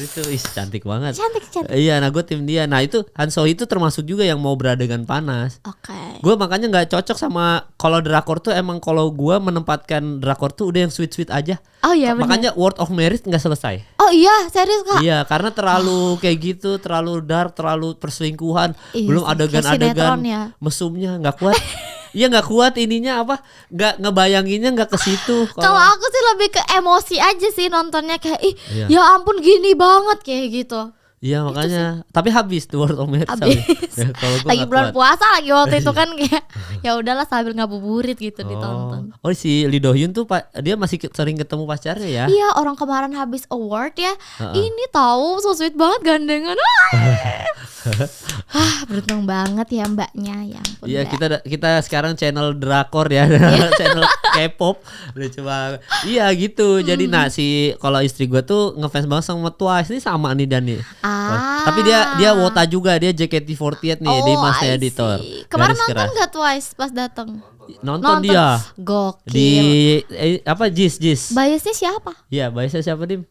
tuh cantik banget. Cantik. Iya, nah gue tim dia. Nah itu Han Sohee itu termasuk juga yang mau beradegan panas. Oke. Gue makanya gak cocok sama kalau drakor tuh, emang kalau gue menempatkan drakor tuh udah yang sweet aja. Oh iya bener. Makanya World of Merit gak selesai. Oh iya, serius Kak? Iya, karena terlalu kayak gitu, terlalu dark, terlalu perselingkuhan, belum adegan-adegan mesumnya nggak kuat. Iya nggak kuat ininya apa, nggak ngebayanginnya nggak ke situ. Kalau aku sih lebih ke emosi aja sih nontonnya, kayak ya ampun gini banget kayak gitu. Iya makanya, tapi habis tuh World of Merit habis. Ya, lagi bulan puasa lagi waktu itu kan kayak ya udahlah sambil ngabuburit gitu ditonton. Oh si Lee Do Hyun tuh dia masih sering ketemu pacarnya ya? Iya, orang kemarin habis award ya. Ini tahu so sweet banget gandengan. Beruntung banget ya mbaknya, ya ampun. Iya kita sekarang channel drakor ya, channel K-pop. Lucu banget. Iya gitu. Jadi kalau istri gue tuh ngefans banget sama Twice, ini sama nih Dani. Tapi dia wota juga, dia JKT48 nih di Mas Editor. Kemarin nonton gak Twice pas datang? Nonton dia. Gokil. Di Jis. Biasnya siapa? Iya, biasnya siapa Dim?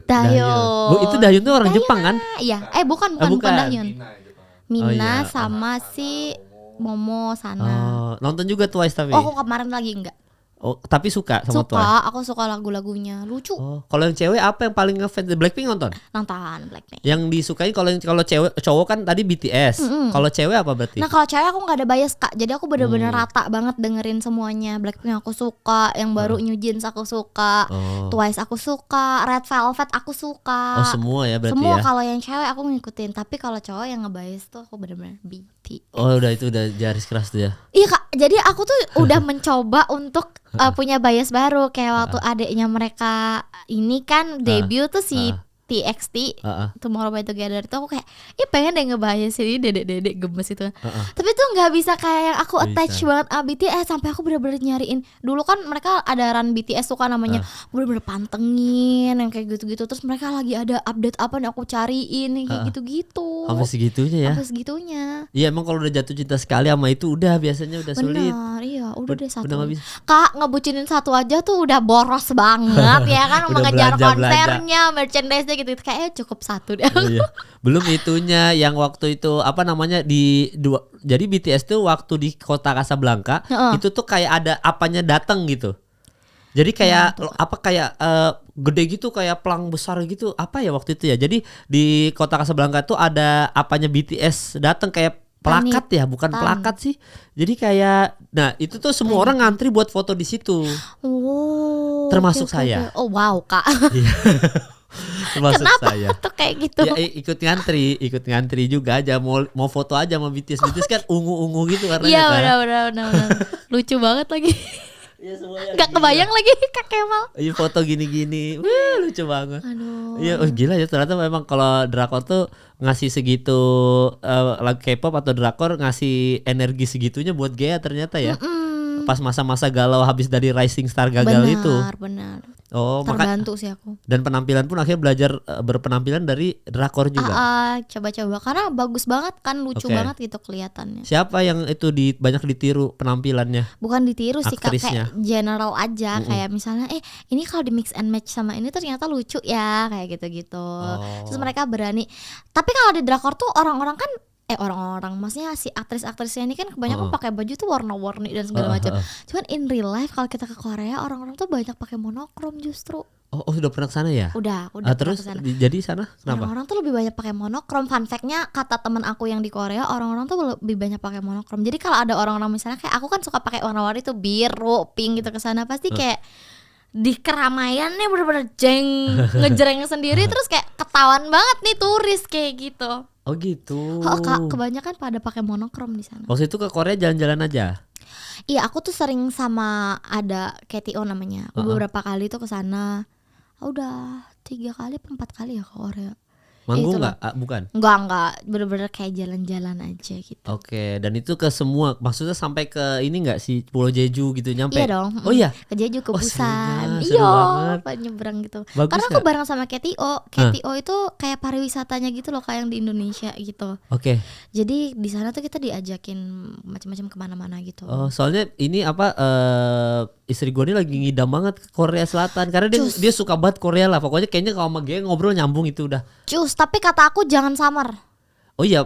Dahyun. Bu, itu Dahyun tuh orang Jepang kan? Iya. Bukan Dahyun. Mina sama si Momo sana. Nonton juga Twice tapi. Aku kemarin lagi enggak. Oh, tapi suka sama Twice. Aku suka lagu-lagunya, lucu. Kalau yang cewek apa yang paling ngefans? Blackpink nonton? Nonton Blackpink. Yang disukai kalau cewek, cowok kan tadi BTS. Kalau cewek apa berarti? Nah, kalau cewek aku nggak ada bias Kak. Jadi aku bener-bener rata banget dengerin semuanya. Blackpink aku suka, yang baru New Jeans aku suka, Twice aku suka, Red Velvet aku suka. Oh, semua ya berarti semua ya. Kalau yang cewek aku ngikutin, tapi kalau cowok yang ngebias tuh aku bener-bener BTS. Oh, udah garis keras tuh ya. Iya Kak, jadi aku tuh udah mencoba untuk punya bias baru. Kayak waktu adiknya mereka ini kan debut tuh si TXT, Tomorrow by Together itu aku kayak pengen deh ngebias ini dedek-dedek gemes itu. Tapi tuh nggak bisa kayak yang aku attach banget sama BTS, sampai aku bener-bener nyariin. Dulu kan mereka ada run BTS tuh kan namanya, bener-bener pantengin yang kayak gitu-gitu. Terus mereka lagi ada update apa nih aku cariin yang kayak gitu-gitu. Sampai segitunya ya. Sampai segitunya. Iya emang kalau udah jatuh cinta sekali sama itu udah biasanya udah sulit. Benar, iya udah deh satu. Udah Kak, ngebucinin satu aja tuh udah boros banget ya kan, mengejar konsernya, merchandise-nya gitu. Kayaknya cukup satu deh. Iya. Belum itunya yang waktu itu apa namanya jadi BTS tuh waktu di kota Casablanca itu tuh kayak ada apanya datang gitu. Jadi kayak gede gitu, kayak pelang besar gitu, apa ya waktu itu ya. Jadi di kota Casablanca tuh ada apanya BTS datang, kayak plakat ya, bukan plakat sih. Jadi kayak itu tuh semua orang ngantri buat foto di situ. Termasuk saya. Oh wow Kak. Termasuk kenapa saya. tuh kayak gitu? Ya ikut ngantri juga aja, mau foto aja sama BTS kan ungu gitu warnanya. Iya kan. benar. Lucu banget lagi. Iya semuanya. Gak kebayang lagi Kak Kemal. Iya foto gini-gini. Lucu banget. Aduh. Iya gila ya, ternyata memang kalau drakor tuh ngasih segitu, lagu K-pop atau drakor ngasih energi segitunya buat Gea ternyata ya. Pas masa-masa galau habis dari Rising Star gagal itu. Benar. Oh, terbantu sih aku. Dan penampilan pun akhirnya belajar berpenampilan dari drakor juga. Coba-coba karena bagus banget kan, lucu banget gitu kelihatannya. Siapa yang itu banyak ditiru penampilannya? Bukan ditiru sih Kak, kayak general aja. Kayak misalnya ini kalau di mix and match sama ini ternyata lucu ya, kayak gitu-gitu. Terus mereka berani. Tapi kalau di drakor tuh orang-orang kan orang-orang maksudnya si aktris-aktrisnya ini kan kebanyakan pakai baju tuh warna-warni dan segala macam. Cuman in real life kalau kita ke Korea, orang-orang tuh banyak pakai monokrom justru. Oh sudah pernah ke sana ya? Udah terus kesana. Jadi sana kenapa? Orang-orang tuh lebih banyak pakai monokrom. Fun fact-nya, kata teman aku yang di Korea, orang-orang tuh lebih banyak pakai monokrom. Jadi kalau ada orang-orang misalnya kayak aku kan suka pakai warna-warni tuh biru, pink gitu ke sana, pasti kayak di keramaian nih bener-bener ngejreng sendiri terus kayak ketahuan banget nih turis kayak gitu. Oh gitu. Kak, kebanyakan pada pakai monokrom di sana. Waktu itu ke Korea jalan-jalan aja. Iya, aku tuh sering sama ada KTO namanya. Beberapa kali tuh ke sana. Udah 3 kali 4 kali ya ke Korea. Manggung nggak? Bukan. Enggak, bener-bener kayak jalan-jalan aja gitu. Oke, dan itu ke semua, maksudnya sampai ke ini nggak sih Pulau Jeju gitu nyampe? Iya dong. Oh iya. Ke Jeju, ke Busan. Iya. Nyebrang gitu. Bagus karena aku bareng sama KTO. KTO itu kayak pariwisatanya gitu loh, kayak yang di Indonesia gitu. Oke. Jadi di sana tuh kita diajakin macam-macam kemana-mana gitu. Oh, soalnya ini istri gue ini lagi ngidam banget ke Korea Selatan karena dia suka banget Korea lah. Pokoknya kayaknya kalau sama gue ngobrol nyambung itu udah. Tapi kata aku jangan summer. Oh iya,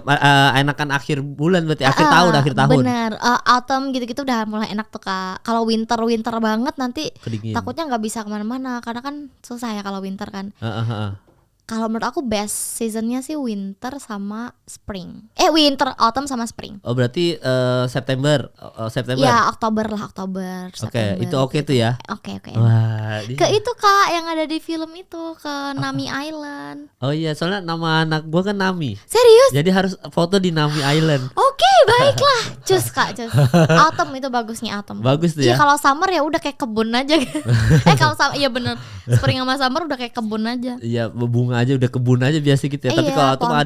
enakan akhir bulan berarti akhir tahun. Bener, autumn gitu-gitu udah mulai enak tuh Kak. Kalau winter banget nanti kedingin. Takutnya nggak bisa kemana-mana karena kan susah ya kalau winter kan. Kalau menurut aku best seasonnya sih winter sama spring. Autumn sama spring. Oh berarti September. Ya Oktober. Oke, itu oke tuh ya. Oke. Wah, ke itu Kak yang ada di film itu, ke Nami Island. Oh iya, soalnya nama anak gua kan Nami. Serius? Jadi harus foto di Nami Island. Oke, baiklah. Cus Kak. Autumn itu bagusnya autumn. Bagus tuh ya. Iya, kalau summer ya udah kayak kebun aja. Kalau iya bener. Spring sama summer udah kayak kebun aja. Iya, bunga aja udah kebun aja biasa gitu ya. Tapi kalau autumn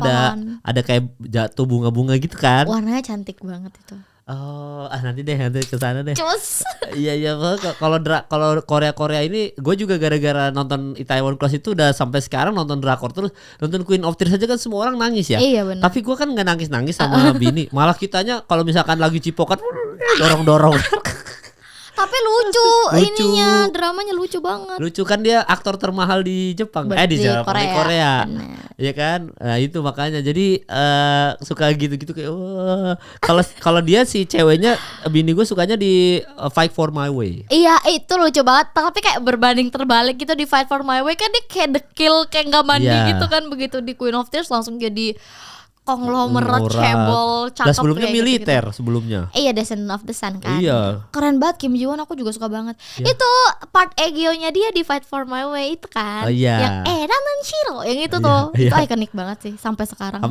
ada kayak jatuh bunga-bunga gitu kan. Warnanya cantik banget itu. Oh, nanti ke sana deh. Cus. Iya, kalau Korea ini gue juga gara-gara nonton Itaewon Class itu udah sampai sekarang nonton drakor terus. Nonton Queen of Tears aja kan semua orang nangis ya. Iya benar. Tapi gue kan nggak nangis sama Bini. Malah kitanya kalau misalkan lagi cipokan dorong-dorong. Tapi lucu ininya, dramanya lucu banget. Lucu kan, dia aktor termahal di Jepang. Di Korea. Iya kan? Nah, itu makanya jadi suka gitu-gitu kayak kalau dia si ceweknya, bini gue sukanya di Fight for My Way. Iya, itu lucu banget. Tapi kayak berbanding terbalik gitu di Fight for My Way kan dia kayak dekil, kayak nggak mandi gitu kan. Begitu di Queen of Tears langsung jadi konglomerat cebol cakep. Dan sebelumnya militer gitu. sebelumnya. Iya, Descendant of the Sun kan. Iya. Keren banget Kim Ji Won, aku juga suka banget. Iya. Itu part Egyo-nya dia di Fight for My Way itu kan. Oh, iya. Yang Ramen Shiro yang itu tuh. Itu ikonik banget sih sampai sekarang.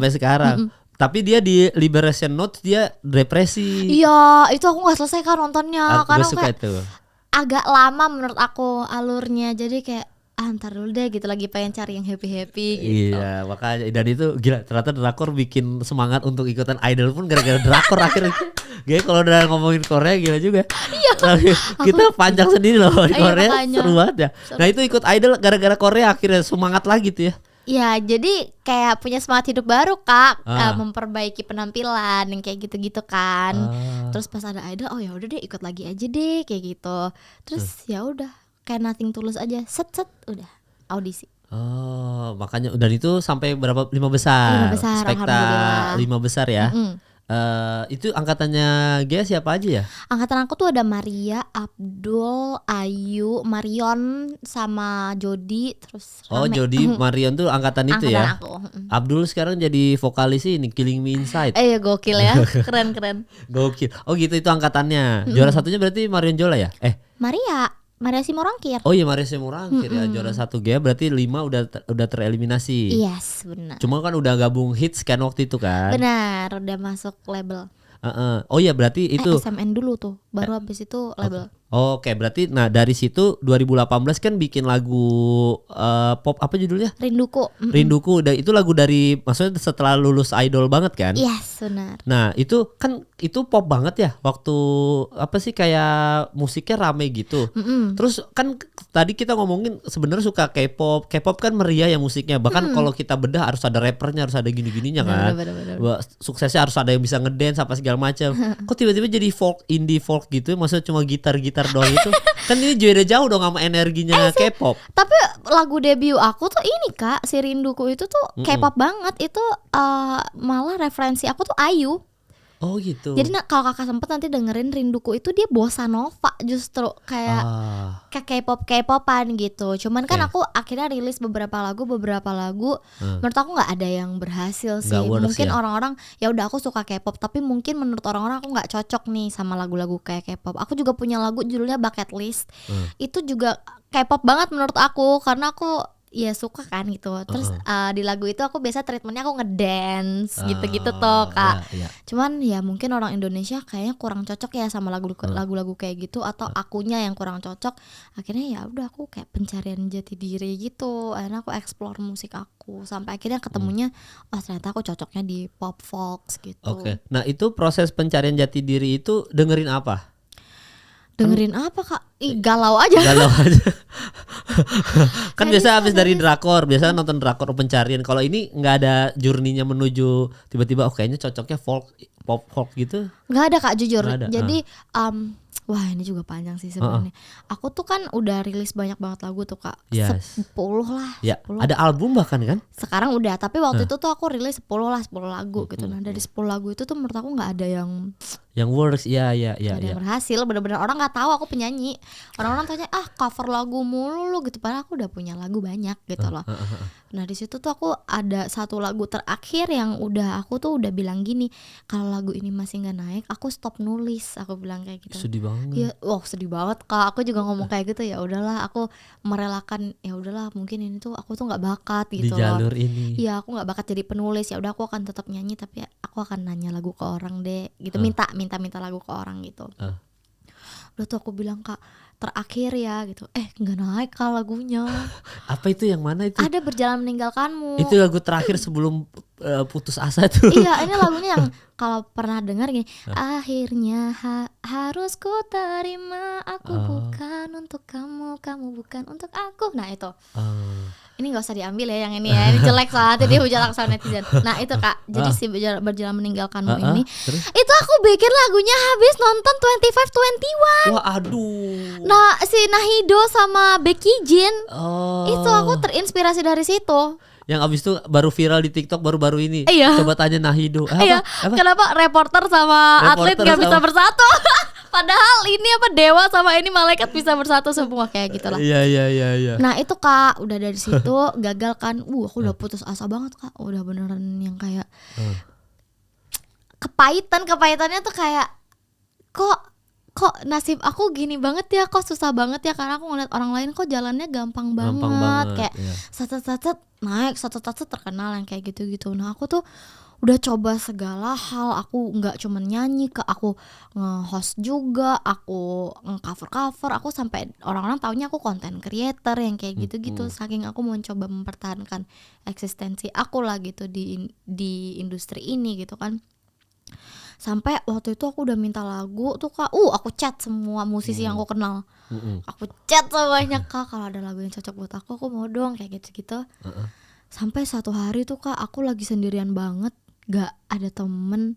Tapi dia di Liberation Note dia depresi. Iya, itu aku gak selesai kan nontonnya. Karena gue suka itu. Agak lama menurut aku alurnya. Jadi kayak ntar dulu deh gitu, lagi pengen cari yang happy-happy gitu. Iya, makanya. Dan itu gila, ternyata drakor bikin semangat untuk ikutan idol pun gara-gara drakor akhirnya. Gue kalau udah ngomongin Korea gila juga. Iya. Kita panjang sendiri loh di Korea, seru banget ya. Nah itu ikut idol gara-gara Korea akhirnya semangat lagi tuh ya. Ya, jadi kayak punya semangat hidup baru Kak, memperbaiki penampilan yang kayak gitu-gitu kan. Terus pas ada idol, oh ya udah deh ikut lagi aja deh kayak gitu. Terus ya udah kayak nothing tulus aja, set udah audisi. Oh, makanya dan itu sampai berapa? 5 besar. 5 besar, Spekta 5 besar ya. Itu angkatannya Gia siapa aja ya? Angkatan aku tuh ada Maria, Abdul, Ayu, Marion sama Jody, terus Rame. Oh, Jody, Marion tuh angkatan itu ya. Aku. Abdul sekarang jadi vokalis ini Killing Me Inside. Gokil ya. Keren. Gokil. Oh gitu, itu angkatannya. Juara satunya berarti Marion Jola ya? Maria Simorangkir. Oh iya, Maria Simorangkir ya, juara 1 Gia, berarti 5 udah tereliminasi. Yes, benar. Cuma kan udah gabung hits kan waktu itu kan. Benar, udah masuk label. Oh iya, berarti itu SMN dulu tuh, baru habis itu label. Oke, berarti dari situ 2018 kan bikin lagu pop, apa judulnya? Rinduku. Itu lagu dari, maksudnya setelah lulus idol banget kan? Yes, benar. Nah itu kan itu pop banget ya, waktu apa sih kayak musiknya rame gitu. Terus kan tadi kita ngomongin sebenarnya suka K-pop kan meriah ya musiknya. Bahkan kalau kita bedah harus ada rappernya, harus ada gini-gininya kan. Bener. Suksesnya harus ada yang bisa ngedance apa segala macam. Kok tiba-tiba jadi indie folk gitu? Maksudnya cuma gitar doang itu. Kan ini beda jauh dong sama energinya K-pop. Tapi lagu debut aku tuh ini Kak, si Rinduku itu tuh K-pop banget. Itu malah referensi aku tuh Ayu. Oh gitu. Jadi kalau kakak sempet nanti dengerin Rinduku itu dia bossa nova justru kayak K-pop-K-popan gitu. Cuman kan aku akhirnya rilis beberapa lagu. Menurut aku nggak ada yang berhasil sih. Mungkin orang-orang ya udah aku suka K-pop, tapi mungkin menurut orang-orang aku nggak cocok nih sama lagu-lagu kayak K-pop. Aku juga punya lagu judulnya Bucket List. Itu juga K-pop banget menurut aku karena aku ya suka kan gitu. Terus di lagu itu aku biasa treatmentnya aku ngedance gitu-gitu tuh Kak. Cuman ya mungkin orang Indonesia kayaknya kurang cocok ya sama lagu-lagu kayak gitu, atau akunya yang kurang cocok. Akhirnya ya udah aku kayak pencarian jati diri gitu. Akhirnya aku explore musik aku sampai akhirnya ketemunya ternyata aku cocoknya di pop folk gitu. Oke. Nah, itu proses pencarian jati diri itu dengerin apa? Dengerin apa Kak? Galau aja. Kan biasa habis dari drakor, biasa nonton drakor pencarian. Kalau ini nggak ada journey-nya menuju tiba-tiba kayaknya cocoknya pop folk gitu. Nggak ada Kak, jujur. Jadi wah ini juga panjang sih sebenarnya. Aku tuh kan udah rilis banyak banget lagu tuh Kak. 10 lah. 10. Ada album bahkan kan? Sekarang udah, tapi waktu itu tuh aku rilis 10 lagu gitu. Nah dari 10 lagu itu tuh menurut aku nggak ada yang works. Iya. Yang berhasil, bener-bener orang nggak tahu aku penyanyi. Orang-orang tanya cover lagu mulu lu gitu, padahal aku udah punya lagu banyak gitu loh. Nah di situ tuh aku ada satu lagu terakhir yang aku tuh udah bilang gini, kalau lagu ini masih nggak naik, aku stop nulis. Aku bilang kayak gitu. Sedih banget. Ya, sedih banget Kak. Aku juga ngomong kayak gitu, ya udahlah, aku merelakan, ya udahlah mungkin ini tuh aku tuh nggak bakat gitu di jalur ini. Iya, aku nggak bakat jadi penulis. Ya udah aku akan tetap nyanyi, tapi aku akan nanya lagu ke orang deh gitu. Minta lagu ke orang gitu. Udah tuh aku bilang Kak, terakhir ya gitu. Nggak naik Kak lagunya. Apa itu, yang mana itu? Ada Berjalan Meninggalkanmu. Itu lagu terakhir sebelum putus asa tuh. Iya, ini lagunya yang kalau pernah dengar gini, akhirnya harus ku terima, aku bukan untuk kamu, kamu bukan untuk aku. Nah itu. Ini gak usah diambil ya yang ini ya, ini jelek soalnya dia hujat sama netizen. Nah itu Kak, jadi si Berjalan Meninggalkanmu ini terus? Itu aku bikin lagunya habis nonton 25-21. Wah aduh. Nah si Nahido sama Becky Jean itu aku terinspirasi dari situ. Yang abis itu baru viral di TikTok baru-baru ini. Coba tanya Nahido. Apa? Kenapa reporter sama atlet gak bisa bersatu? Padahal ini dewa sama ini malaikat bisa bersatu semua kayak gitu lah. Iya. Nah itu Kak, udah dari situ gagal kan. Aku udah putus asa banget Kak. Udah beneran yang kayak kepahitannya tuh kayak kok nasib aku gini banget ya, kok susah banget ya, karena aku ngeliat orang lain kok jalannya gampang banget. Kayak satet naik, satet terkenal yang kayak gitu-gitu. Nah aku tuh udah coba segala hal, aku nggak cuma nyanyi, aku nge-host juga, aku nge-cover, aku sampai orang-orang taunya aku content creator yang kayak gitu-gitu. Saking aku mau coba mempertahankan eksistensi aku lah gitu di industri ini gitu kan. Sampai waktu itu aku udah minta lagu tuh Kak, aku chat semua musisi yang aku kenal. Aku chat semuanya Kak, kalau ada lagu yang cocok buat aku mau dong kayak gitu-gitu. Sampai satu hari tuh Kak, aku lagi sendirian banget, gak ada temen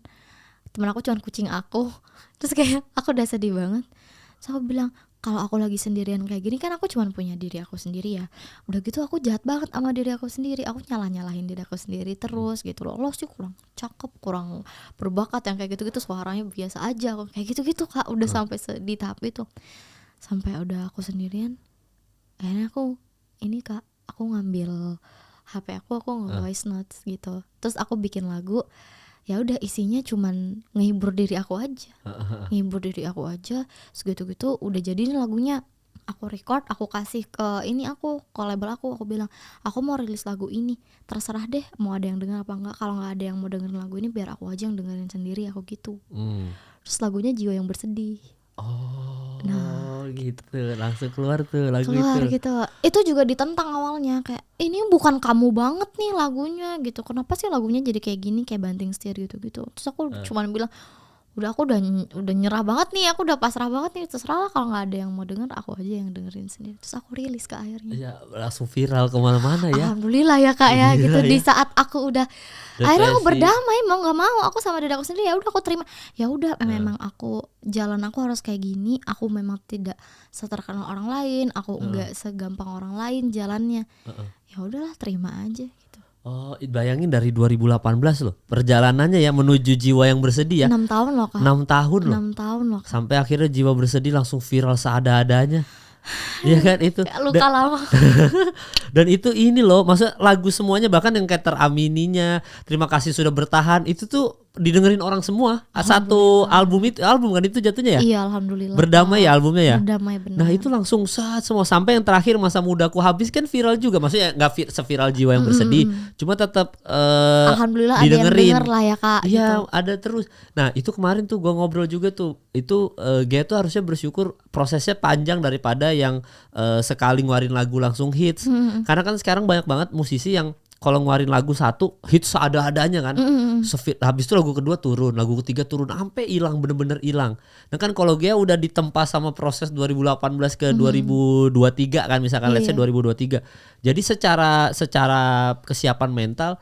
aku cuma kucing aku. Terus kayak aku udah sedih banget. Terus aku bilang, kalau aku lagi sendirian kayak gini kan aku cuma punya diri aku sendiri ya. Udah gitu aku jahat banget sama diri aku sendiri. Aku nyalahin diri aku sendiri terus gitu loh. Lo sih kurang cakep, kurang berbakat yang kayak gitu-gitu, suaranya biasa aja kayak gitu-gitu Kak. Udah sampai di tahap itu. Sampai udah aku sendirian, akhirnya aku Kak, aku ngambil HP aku nge-voice notes gitu. Terus aku bikin lagu. Ya udah isinya cuman ngehibur diri aku aja. Segitu-gitu udah jadi nih lagunya. Aku record, aku kasih ke label aku bilang, aku mau rilis lagu ini, terserah deh mau ada yang denger apa enggak. Kalau nggak ada yang mau dengerin lagu ini, biar aku aja yang dengerin sendiri, aku gitu. Terus lagunya Jiwa Yang Bersedih. Nah gitu, langsung keluar tuh lagu gitu. Itu juga ditentang awalnya, kayak ini bukan kamu banget nih lagunya gitu. Kenapa sih lagunya jadi kayak gini, kayak banting setir gitu. Terus aku cuman bilang, aku udah nyerah banget nih, aku udah pasrah banget nih, terserah lah, kalau nggak ada yang mau denger, aku aja yang dengerin sendiri. Terus aku rilis ke akhirnya. Ya langsung viral kemana-mana ya. Alhamdulillah ya Kak ya gitu. Di saat aku udah depresi. Akhirnya aku berdamai, mau nggak mau aku sama diri aku sendiri. Ya udah aku terima. Ya udah memang jalan aku harus kayak gini. Aku memang tidak seterkenal orang lain. Aku nggak segampang orang lain jalannya. Ya udahlah, terima aja gitu. Oh, bayangin dari 2018 loh perjalanannya ya menuju Jiwa yang Bersedih ya. 6 tahun loh Kak. 6 tahun loh. 6 tahun loh Kak. Sampai akhirnya Jiwa Bersedih langsung viral seada-adanya. Iya kan itu. Luka lama. Dan itu ini loh, maksudnya lagu semuanya bahkan yang kayak Teramininya, Terima Kasih Sudah Bertahan itu tuh didengerin orang semua. Satu album kan itu jatuhnya ya? Iya, alhamdulillah. Berdamai ya albumnya ya? Berdamai benar. Nah itu langsung semua sampai yang terakhir Masa Mudaku Habis kan viral juga. Maksudnya nggak seviral Jiwa yang Bersedih, cuma tetap alhamdulillah didengerin. ada yang denger lah ya Kak. Iya gitu. ada terus. Nah itu kemarin tuh gue ngobrol juga tuh. Itu Gia tuh harusnya bersyukur prosesnya panjang daripada yang sekali ngeluarin lagu langsung hits. Karena kan sekarang banyak banget musisi yang kalau ngeluarin lagu satu hits seada-adanya kan. Habis itu lagu kedua turun, lagu ketiga turun sampai hilang, bener-bener hilang. Nah kan kalau Gia udah ditempa sama proses 2018 ke 2023 kan misalkan let's say 2023. Jadi secara kesiapan mental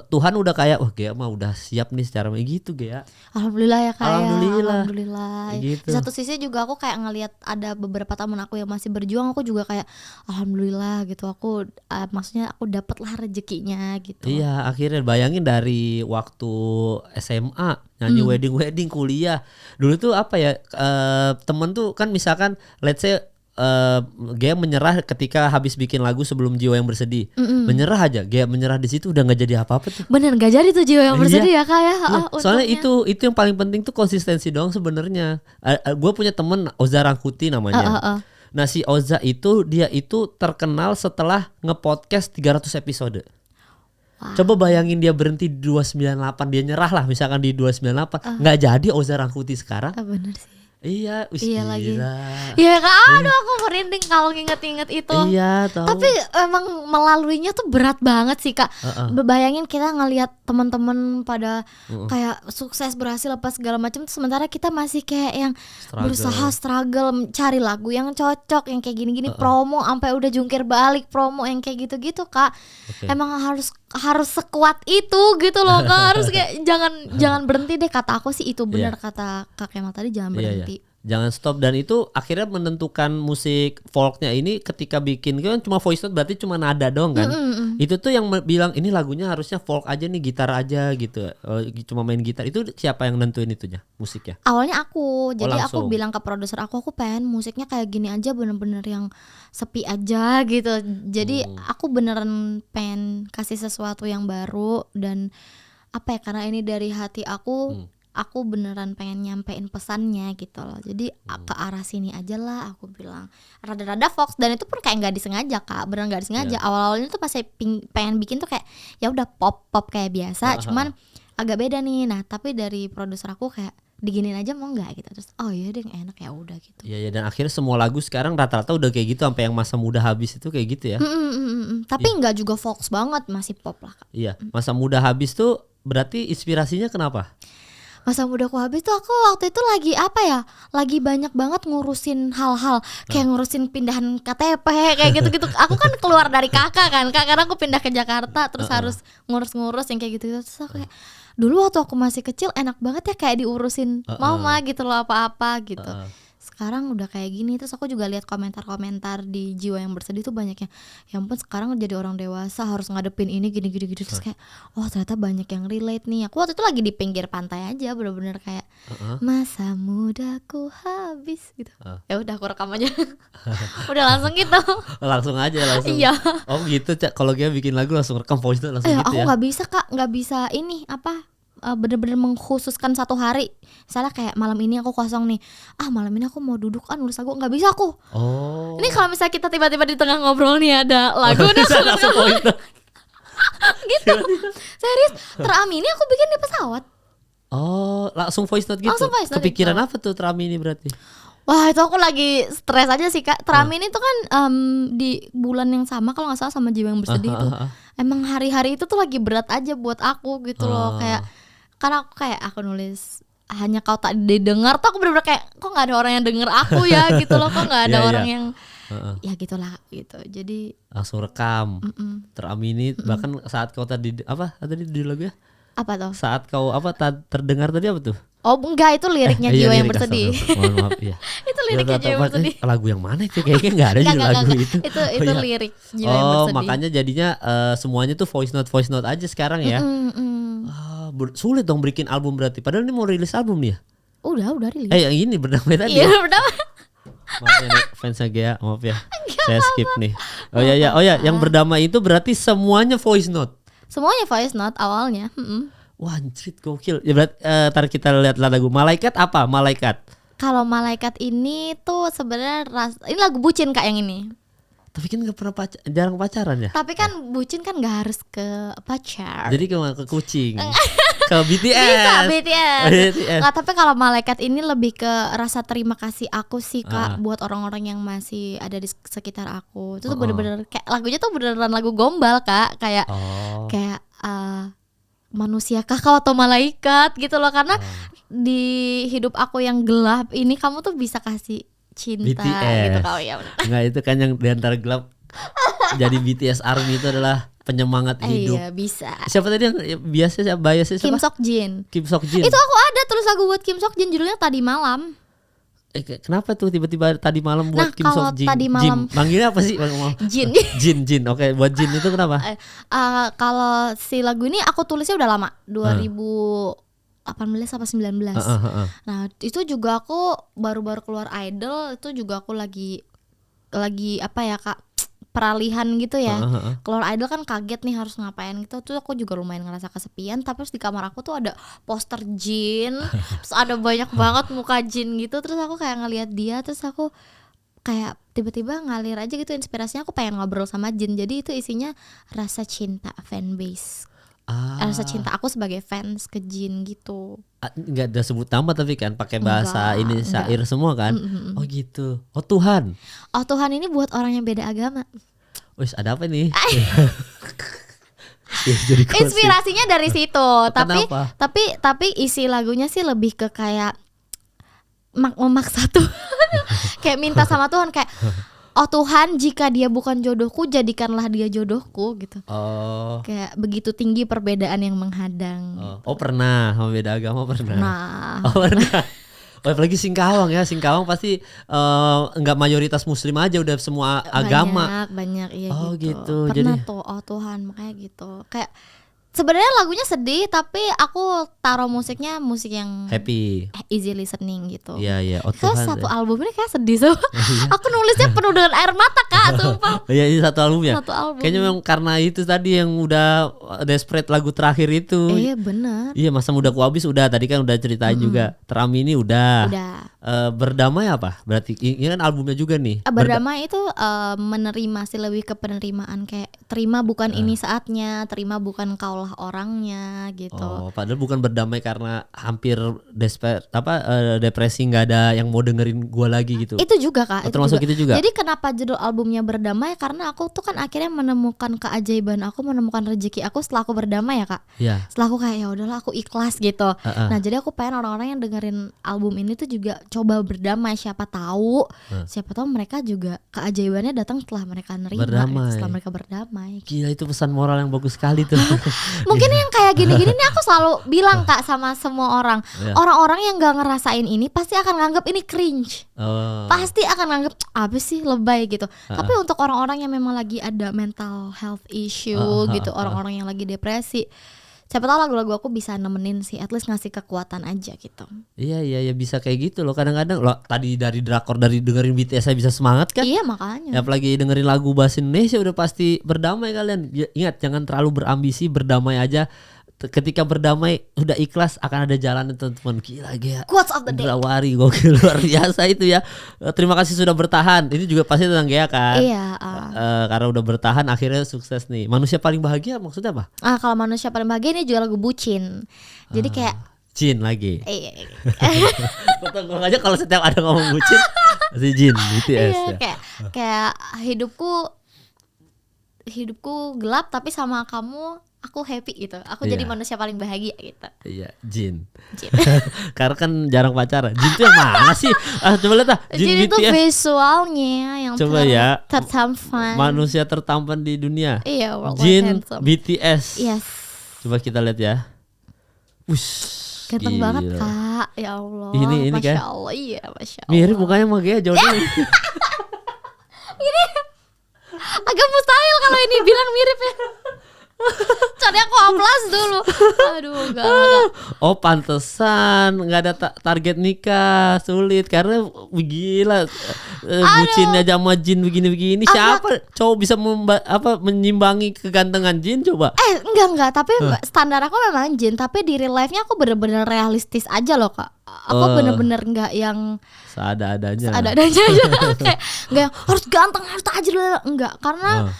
Tuhan udah kayak wah Gia mah udah siap nih secara gitu Gia. Alhamdulillah ya Kak. Alhamdulillah. Gitu. Di satu sisi juga aku kayak ngelihat ada beberapa teman aku yang masih berjuang, aku juga kayak alhamdulillah gitu. Aku maksudnya aku dapatlah rezekinya gitu. Iya, akhirnya bayangin dari waktu SMA nyanyi wedding kuliah. Dulu tuh apa ya? Temen tuh kan misalkan let's say Gia menyerah ketika habis bikin lagu sebelum Jiwa yang Bersedih. Menyerah aja, Gia menyerah di situ udah nggak jadi apa-apa tuh. Bener nggak jadi tuh Jiwa yang Bersedih ya Kak ya. Iya. Soalnya itu yang paling penting tuh konsistensi doang sebenarnya. Gue punya temen Oza Rangkuti namanya. Nah si Oza dia itu terkenal setelah ngepodcast 300 episode. Wow. Coba bayangin dia berhenti di 298, dia nyerah lah misalkan di 298, nggak jadi Oza Rangkuti sekarang. Bener sih. Iya, iya lagi. Gila. Iya Kak, aduh aku merinding kalau nginget-nginget itu. Iya, tahu. Tapi emang melaluinya tuh berat banget sih Kak. Bayangin kita ngelihat teman-teman pada kayak sukses berhasil apa segala macam, sementara kita masih kayak yang berusaha struggle cari lagu yang cocok, yang kayak gini-gini, promo sampai udah jungkir balik promo yang kayak gitu-gitu Kak. Emang harus sekuat itu gitu loh Kak. Harus kayak jangan berhenti deh, kata aku sih itu benar kata Kak Kemal tadi, jangan berhenti. Jangan stop. Dan itu akhirnya menentukan musik folknya ini ketika bikin kan cuma voice note, berarti cuma nada doang kan. Itu tuh yang bilang ini lagunya harusnya folk aja nih, gitar aja gitu, cuma main gitar. Itu siapa yang nentuin itunya musiknya? Awalnya aku. Jadi aku bilang ke produser aku pengen musiknya kayak gini aja, bener-bener yang sepi aja gitu. Jadi aku beneran pengen kasih sesuatu yang baru. Dan apa ya, karena ini dari hati aku beneran pengen nyampein pesannya gitu loh. Jadi ke arah sini aja lah aku bilang. Rada-rada Fox, dan itu pun kayak nggak disengaja Kak, beneran nggak disengaja. Awal-awalnya tuh pas saya pengen bikin tuh kayak ya udah pop kayak biasa, cuman agak beda nih. Nah tapi dari produser aku kayak diginin aja mau nggak gitu, terus oh iya deh enak ya udah gitu. Iya dan akhirnya semua lagu sekarang rata-rata udah kayak gitu, sampai yang Masa Muda Habis itu kayak gitu ya. Tapi nggak juga Fox banget, masih pop lah Kak. Iya, Masa Muda Habis tuh berarti inspirasinya kenapa? Masa Mudaku Habis tuh aku waktu itu lagi lagi banyak banget ngurusin hal-hal kayak ngurusin pindahan KTP kayak gitu-gitu. Aku kan keluar dari kakak kan Kak, karena aku pindah ke Jakarta, terus harus ngurus-ngurus yang kayak gitu. Terus aku kayak dulu waktu aku masih kecil enak banget ya kayak diurusin mama gitu loh, apa-apa gitu. Sekarang udah kayak gini. Terus aku juga lihat komentar-komentar di Jiwa yang Bersedih tuh banyaknya, ya ampun sekarang jadi orang dewasa harus ngadepin ini gini. Terus kayak oh ternyata banyak yang relate nih. Aku waktu itu lagi di pinggir pantai aja, bener-bener kayak masa mudaku habis gitu. Ya udah aku rekam aja. Udah langsung gitu. Langsung aja. Iya. Oh gitu kalau dia bikin lagu langsung rekam voice note langsung gitu aku ya. Aku nggak bisa Kak, nggak bisa ini bener-bener mengkhususkan satu hari. Misalnya kayak malam ini aku kosong nih, malam ini aku mau duduk nulis lagu, nggak bisa aku. Ini kalau misalnya kita tiba-tiba di tengah ngobrol nih ada lagu langsung voice note. Gitu. Serius, Teramini aku bikin di pesawat. Langsung voice note gitu. Kepikiran gitu. Apa tuh Teramini berarti? Wah itu aku lagi stres aja sih Kak. Teramini itu kan di bulan yang sama kalau nggak salah sama Jiwa yang Bersedih itu. Emang hari-hari itu tuh lagi berat aja buat aku gitu loh. Kayak karena aku nulis hanya kau tak didengar tuh aku bener-bener kayak kok nggak ada orang yang denger aku ya gitu loh, kok nggak ada orang yang ya gitulah gitu. Jadi langsung rekam Teramini. Bahkan saat kau tadi apa tadi di lagu ya? Apa tuh? Saat kau terdengar tadi apa tuh? Oh enggak, itu liriknya Jiwa yang Bersedih. Mohon maaf ya. Itu liriknya Jiwa yang Bersedih. Lagu yang mana itu? Kayaknya enggak ada judul lagu itu. Itu lirik Jiwa yang Bersedih. Oh, makanya jadinya semuanya tuh voice note aja sekarang ya. Sulit dong bikin album berarti. Padahal ini mau rilis album nih ya. Udah rilis. Yang ini Berdamai tadi. Iya, Berdamai. Maaf ya nih, fansnya Gea, maaf ya. Saya skip nih. Oh ya, yang Berdamai itu berarti semuanya voice note. Semuanya voice note awalnya. Wah, anjir gokil. Ya berarti ntar kita lihat lagu Malaikat apa? Malaikat. Kalau Malaikat ini tuh sebenarnya ini lagu bucin Kak yang ini. Tapi kan gak pernah jarang pacaran ya. Tapi kan bucin kan gak harus ke pacar. Jadi ke kucing. Ke BTS. Bisa BTS. Nggak, tapi kalau Malaikat ini lebih ke rasa terima kasih aku sih Kak, buat orang-orang yang masih ada di sekitar aku. Itu tuh bener-bener kayak lagunya tuh beneran lagu gombal Kak, kayak manusia kau atau malaikat gitu loh, karena di hidup aku yang gelap ini kamu tuh bisa kasih cinta BTS. gitu kau ya. Enggak, itu kan yang diantara gelap jadi BTS Army itu adalah penyemangat hidup. Iya bisa. Siapa tadi yang biasa biasanya siapa? Kim Seokjin. Kim Seokjin. Itu aku ada tulis lagu buat Kim Seokjin judulnya Tadi Malam. Kenapa tuh tiba-tiba Tadi Malam buat Kim Seokjin? Tadi malam. Manggilnya apa sih? Jin. Jin. Oke, buat Jin itu kenapa? Kalau si lagu ini aku tulisnya udah lama, 2018 apa 19. Nah, itu juga aku baru-baru keluar Idol, itu juga aku lagi apa ya Kak, peralihan gitu ya. Keluar Idol kan kaget nih harus ngapain gitu. Tuh aku juga lumayan ngerasa kesepian. Tapi terus di kamar aku tuh ada poster Jin, terus ada banyak banget muka Jin gitu. Terus aku kayak ngelihat dia, terus aku kayak tiba-tiba ngalir aja gitu inspirasinya. Aku pengen ngobrol sama Jin. Jadi itu isinya rasa cinta fanbase. Rasa cinta aku sebagai fans ke Jin gitu. Nggak ada sebut nama tapi kan pakai bahasa ini syair semua kan. Oh gitu. Oh Tuhan ini buat orang yang beda agama. Wis ada apa nih? Jadi inspirasinya dari situ. tapi isi lagunya sih lebih ke kayak memaksa tuh. Kayak minta sama Tuhan kayak, oh Tuhan, jika dia bukan jodohku, jadikanlah dia jodohku gitu. Kayak begitu tinggi perbedaan yang menghadang. Pernah sama beda agama pernah. Pernah. Apalagi Singkawang ya. Singkawang pasti nggak mayoritas Muslim aja, udah semua agama. Banyak iya gitu. Pernah jadi... tuh, oh Tuhan, makanya gitu. Kayak sebenarnya lagunya sedih, tapi aku taruh musiknya musik yang happy, easy listening gitu. Iya. Terus satu album ini kayak sedih so. Aku nulisnya penuh dengan air mata Kak, sumpah. Iya, ini satu album ya. Satu album. Kayaknya memang karena itu tadi yang udah desperate lagu terakhir itu. Iya benar. Iya, Masa Muda Ku Habis udah, tadi kan udah ceritain juga. Teramini udah. Berdamai apa? Berarti ini kan albumnya juga nih. Berdamai itu menerima sih, lebih ke penerimaan, kayak terima bukan ini saatnya, terima bukan kaulah orangnya gitu. Padahal bukan berdamai karena hampir depresi, nggak ada yang mau dengerin gua lagi gitu. Itu juga Kak. Termasuk itu juga. Jadi kenapa judul albumnya Berdamai? Karena aku tuh kan akhirnya menemukan keajaiban aku, menemukan rezeki aku setelah aku berdamai ya Kak. Iya. Setelah aku kayak ya udahlah aku ikhlas gitu. Nah jadi aku pengen orang-orang yang dengerin album ini tuh juga coba berdamai. Siapa tahu mereka juga keajaibannya datang setelah mereka nerima, setelah mereka berdamai. Gila, itu pesan moral yang bagus sekali tuh. Mungkin yang kayak gini-gini nih aku selalu bilang Kak sama semua orang. Orang-orang yang gak ngerasain ini pasti akan nganggap ini cringe. Pasti akan nganggap apa sih, lebay gitu. Tapi untuk orang-orang yang memang lagi ada mental health issue gitu, orang-orang yang lagi depresi, siapa tahu lagu-lagu aku bisa nemenin sih, at least ngasih kekuatan aja gitu. Iya bisa kayak gitu loh. Kadang-kadang loh, tadi dari drakor, dari dengerin BTS saya bisa semangat kan. Iya makanya. Ya, apalagi dengerin lagu bahasa Indonesia udah pasti berdamai kalian. Ingat, jangan terlalu berambisi, berdamai aja. Ketika berdamai udah ikhlas, akan ada jalan teman-teman. Gila Gea. Quotes of the day. Gawari, gokil, luar biasa itu ya. Terima kasih sudah bertahan. Ini juga pasti tentang Gea kan. Iya. Karena udah bertahan akhirnya sukses nih. Manusia paling bahagia maksudnya apa? Kalau manusia paling bahagia ini juga lagu bucin. Jadi kayak Jin lagi. Iya. Tunggu aja kalau setiap ada ngomong bucin si Jin BTS ya. Kayak hidupku gelap tapi sama kamu aku happy gitu. Aku jadi manusia paling bahagia gitu. Iya, Jin. Karena kan jarang pacaran. Jin tuh yang mana sih? Coba lihat Jin itu visualnya yang coba ya. tertampan. Manusia tertampan di dunia. Iya, Jin BTS. Yes. Coba kita lihat ya. Ganteng banget Kak. Ya Allah. Ini Masya kan. Allah. Iya, Masya Allah. Mirip mukanya sama Gea jodoh. Agak mustahil kalau ini bilang mirip ya. Cari aku aplas dulu. Aduh, enggak. Oh pantesan nggak ada target nikah, sulit karena gila bucinnya sama Jin begini-begini. Siapa cowok bisa menyimbangi kegantengan Jin coba? Enggak, tapi standar aku memang Jin, tapi di real life-nya aku bener-bener realistis aja loh Kak. Aku bener-bener nggak yang seadanya aja. Kayak nggak harus ganteng, harus tajir, enggak, karena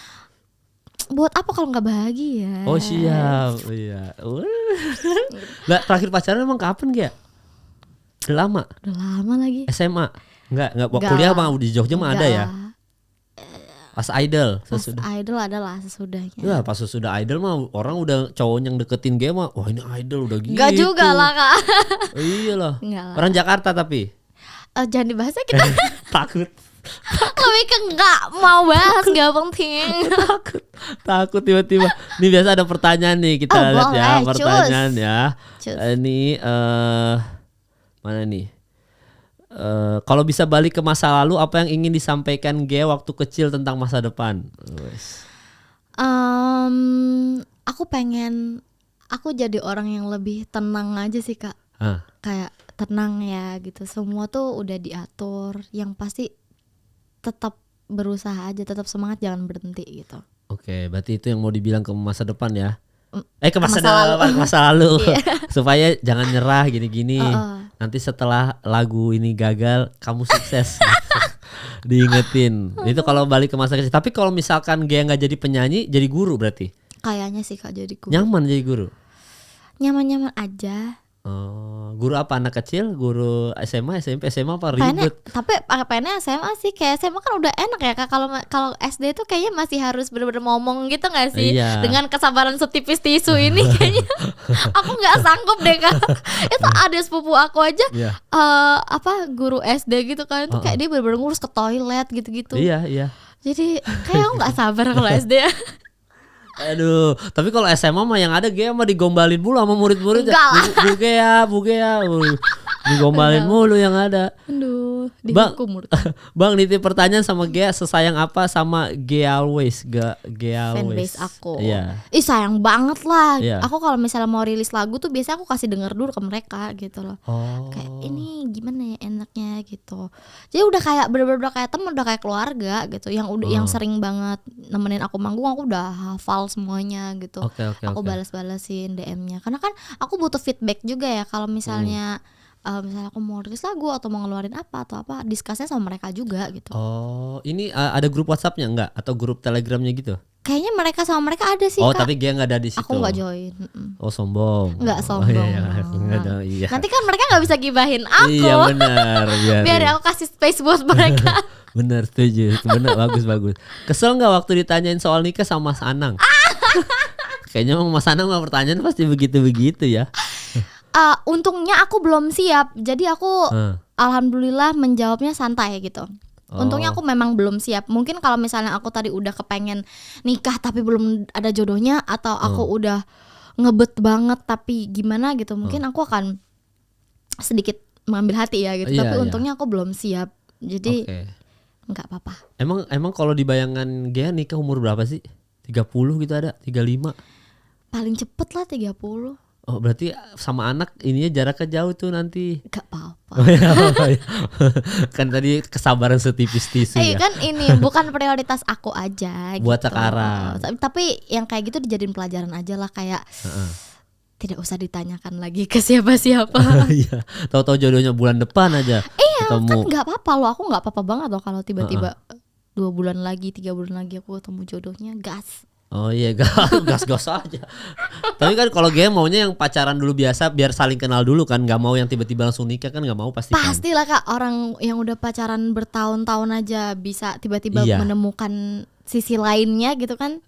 buat apa kalau nggak bahagia? Oh siap, iya. Lah terakhir pacaran emang kapan Gea? Udah lama lagi. SMA? Enggak kuliah bang di Jogja mah ada ya? Pas idol sesudah. Pas idol adalah sesudahnya. Ya pas sesudah idol mah orang udah cowok yang deketin Gea mah, wah ini idol udah gitu. Enggak juga lah Kak. Iyalah. Orang Jakarta tapi. Jangan dibahas ya kita. Takut. Lebih ke nggak mau bahas, nggak penting. Takut tiba-tiba. Ini biasa ada pertanyaan nih, kita lihat ya pertanyaan ya. Ini mana nih? Kalau bisa balik ke masa lalu, apa yang ingin disampaikan Gea waktu kecil tentang masa depan? Aku pengen aku jadi orang yang lebih tenang aja sih Kak. Kayak tenang ya gitu. Semua tuh udah diatur. Yang pasti tetap berusaha aja, tetap semangat, jangan berhenti gitu. Oke, berarti itu yang mau dibilang ke masa depan ya? Ke masa lalu. Supaya jangan nyerah gini-gini. Nanti setelah lagu ini gagal, kamu sukses. Diingetin. Itu kalau balik ke masa kecil. Tapi kalau misalkan Gea nggak jadi penyanyi, jadi guru berarti? Kayaknya sih Kak jadi guru. Nyaman jadi guru? Nyaman-nyaman aja. Guru apa anak kecil? Guru SMA, SMP, SMA apa ribet? Tapi pengennya SMA sih, kayak SMA kan udah enak ya Kak. Kalau SD tuh kayaknya masih harus bener-bener ngomong gitu nggak sih? Iya. Dengan kesabaran setipis tisu ini kayaknya aku nggak sanggup deh Kak. Itu ada sepupu aku aja, guru SD gitu kan, tuh kayak dia bener-bener ngurus ke toilet gitu-gitu. Iya. Jadi kayak aku nggak sabar kalau SD ya. Aduh, tapi kalau SMA mah yang ada Gea mah digombalin mulu sama murid-murid. Bu Gea. Digombalin mulu yang ada. Aduh, dihukum murid. Bang, nitip pertanyaan sama Gea, sesayang apa sama Gea Always? Gea Always. Fanbase aku. Iya. Sayang banget lah. Iya. Aku kalau misalnya mau rilis lagu tuh biasanya aku kasih denger dulu ke mereka gitu loh. Kayak ini gimana ya enaknya gitu. Jadi udah kayak bener-bener kayak temen, udah kayak keluarga gitu. Yang sering banget nemenin aku manggung, aku udah hafal semuanya gitu. Aku balas-balasin DM-nya. Karena kan aku butuh feedback juga ya kalau misalnya misalnya aku mau rilis lagu atau mau ngeluarin apa atau apa, diskusinya sama mereka juga gitu. Ini ada grup WhatsApp-nya enggak atau grup Telegram-nya gitu? Kayaknya mereka sama mereka ada sih Kak. Tapi Gea nggak ada di situ. Aku nggak join. Sombong. Nggak sombong. Iya. Nanti kan mereka nggak bisa gibahin aku. Iya benar. Biar aku kasih space buat mereka. Benar, setuju. Benar, bagus. Kesel nggak waktu ditanyain soal nikah sama Mas Anang? Kayaknya Mas Anang mah pertanyaan pasti begitu ya. Untungnya aku belum siap. Jadi aku alhamdulillah menjawabnya santai gitu. Untungnya aku memang belum siap. Mungkin kalau misalnya aku tadi udah kepengen nikah tapi belum ada jodohnya, atau aku udah ngebet banget tapi gimana gitu, mungkin aku akan sedikit mengambil hati ya gitu. Tapi untungnya aku belum siap. Jadi nggak apa-apa. Emang kalau di bayangan Gea nikah umur berapa sih? 30 gitu ada? 35? Paling cepet lah 30. Berarti sama anak ininya jaraknya jauh tuh nanti. Gak apa-apa. Kan tadi kesabaran setipis tisu ya. Kan ini bukan prioritas aku aja buat gitu. sekarang. Tapi yang kayak gitu dijadiin pelajaran aja lah, kayak tidak usah ditanyakan lagi ke siapa-siapa. Iya. Tahu-tahu jodohnya bulan depan aja. Kan nggak apa-apa loh, aku nggak apa-apa banget loh kalau tiba-tiba 2 bulan lagi, 3 bulan lagi aku ketemu jodohnya, gas. Gas aja. Tapi kan kalau Gea maunya yang pacaran dulu biasa biar saling kenal dulu kan, nggak mau yang tiba-tiba langsung nikah kan, nggak mau pasti. Pastilah Kak, orang yang udah pacaran bertahun-tahun aja bisa tiba-tiba menemukan sisi lainnya gitu kan.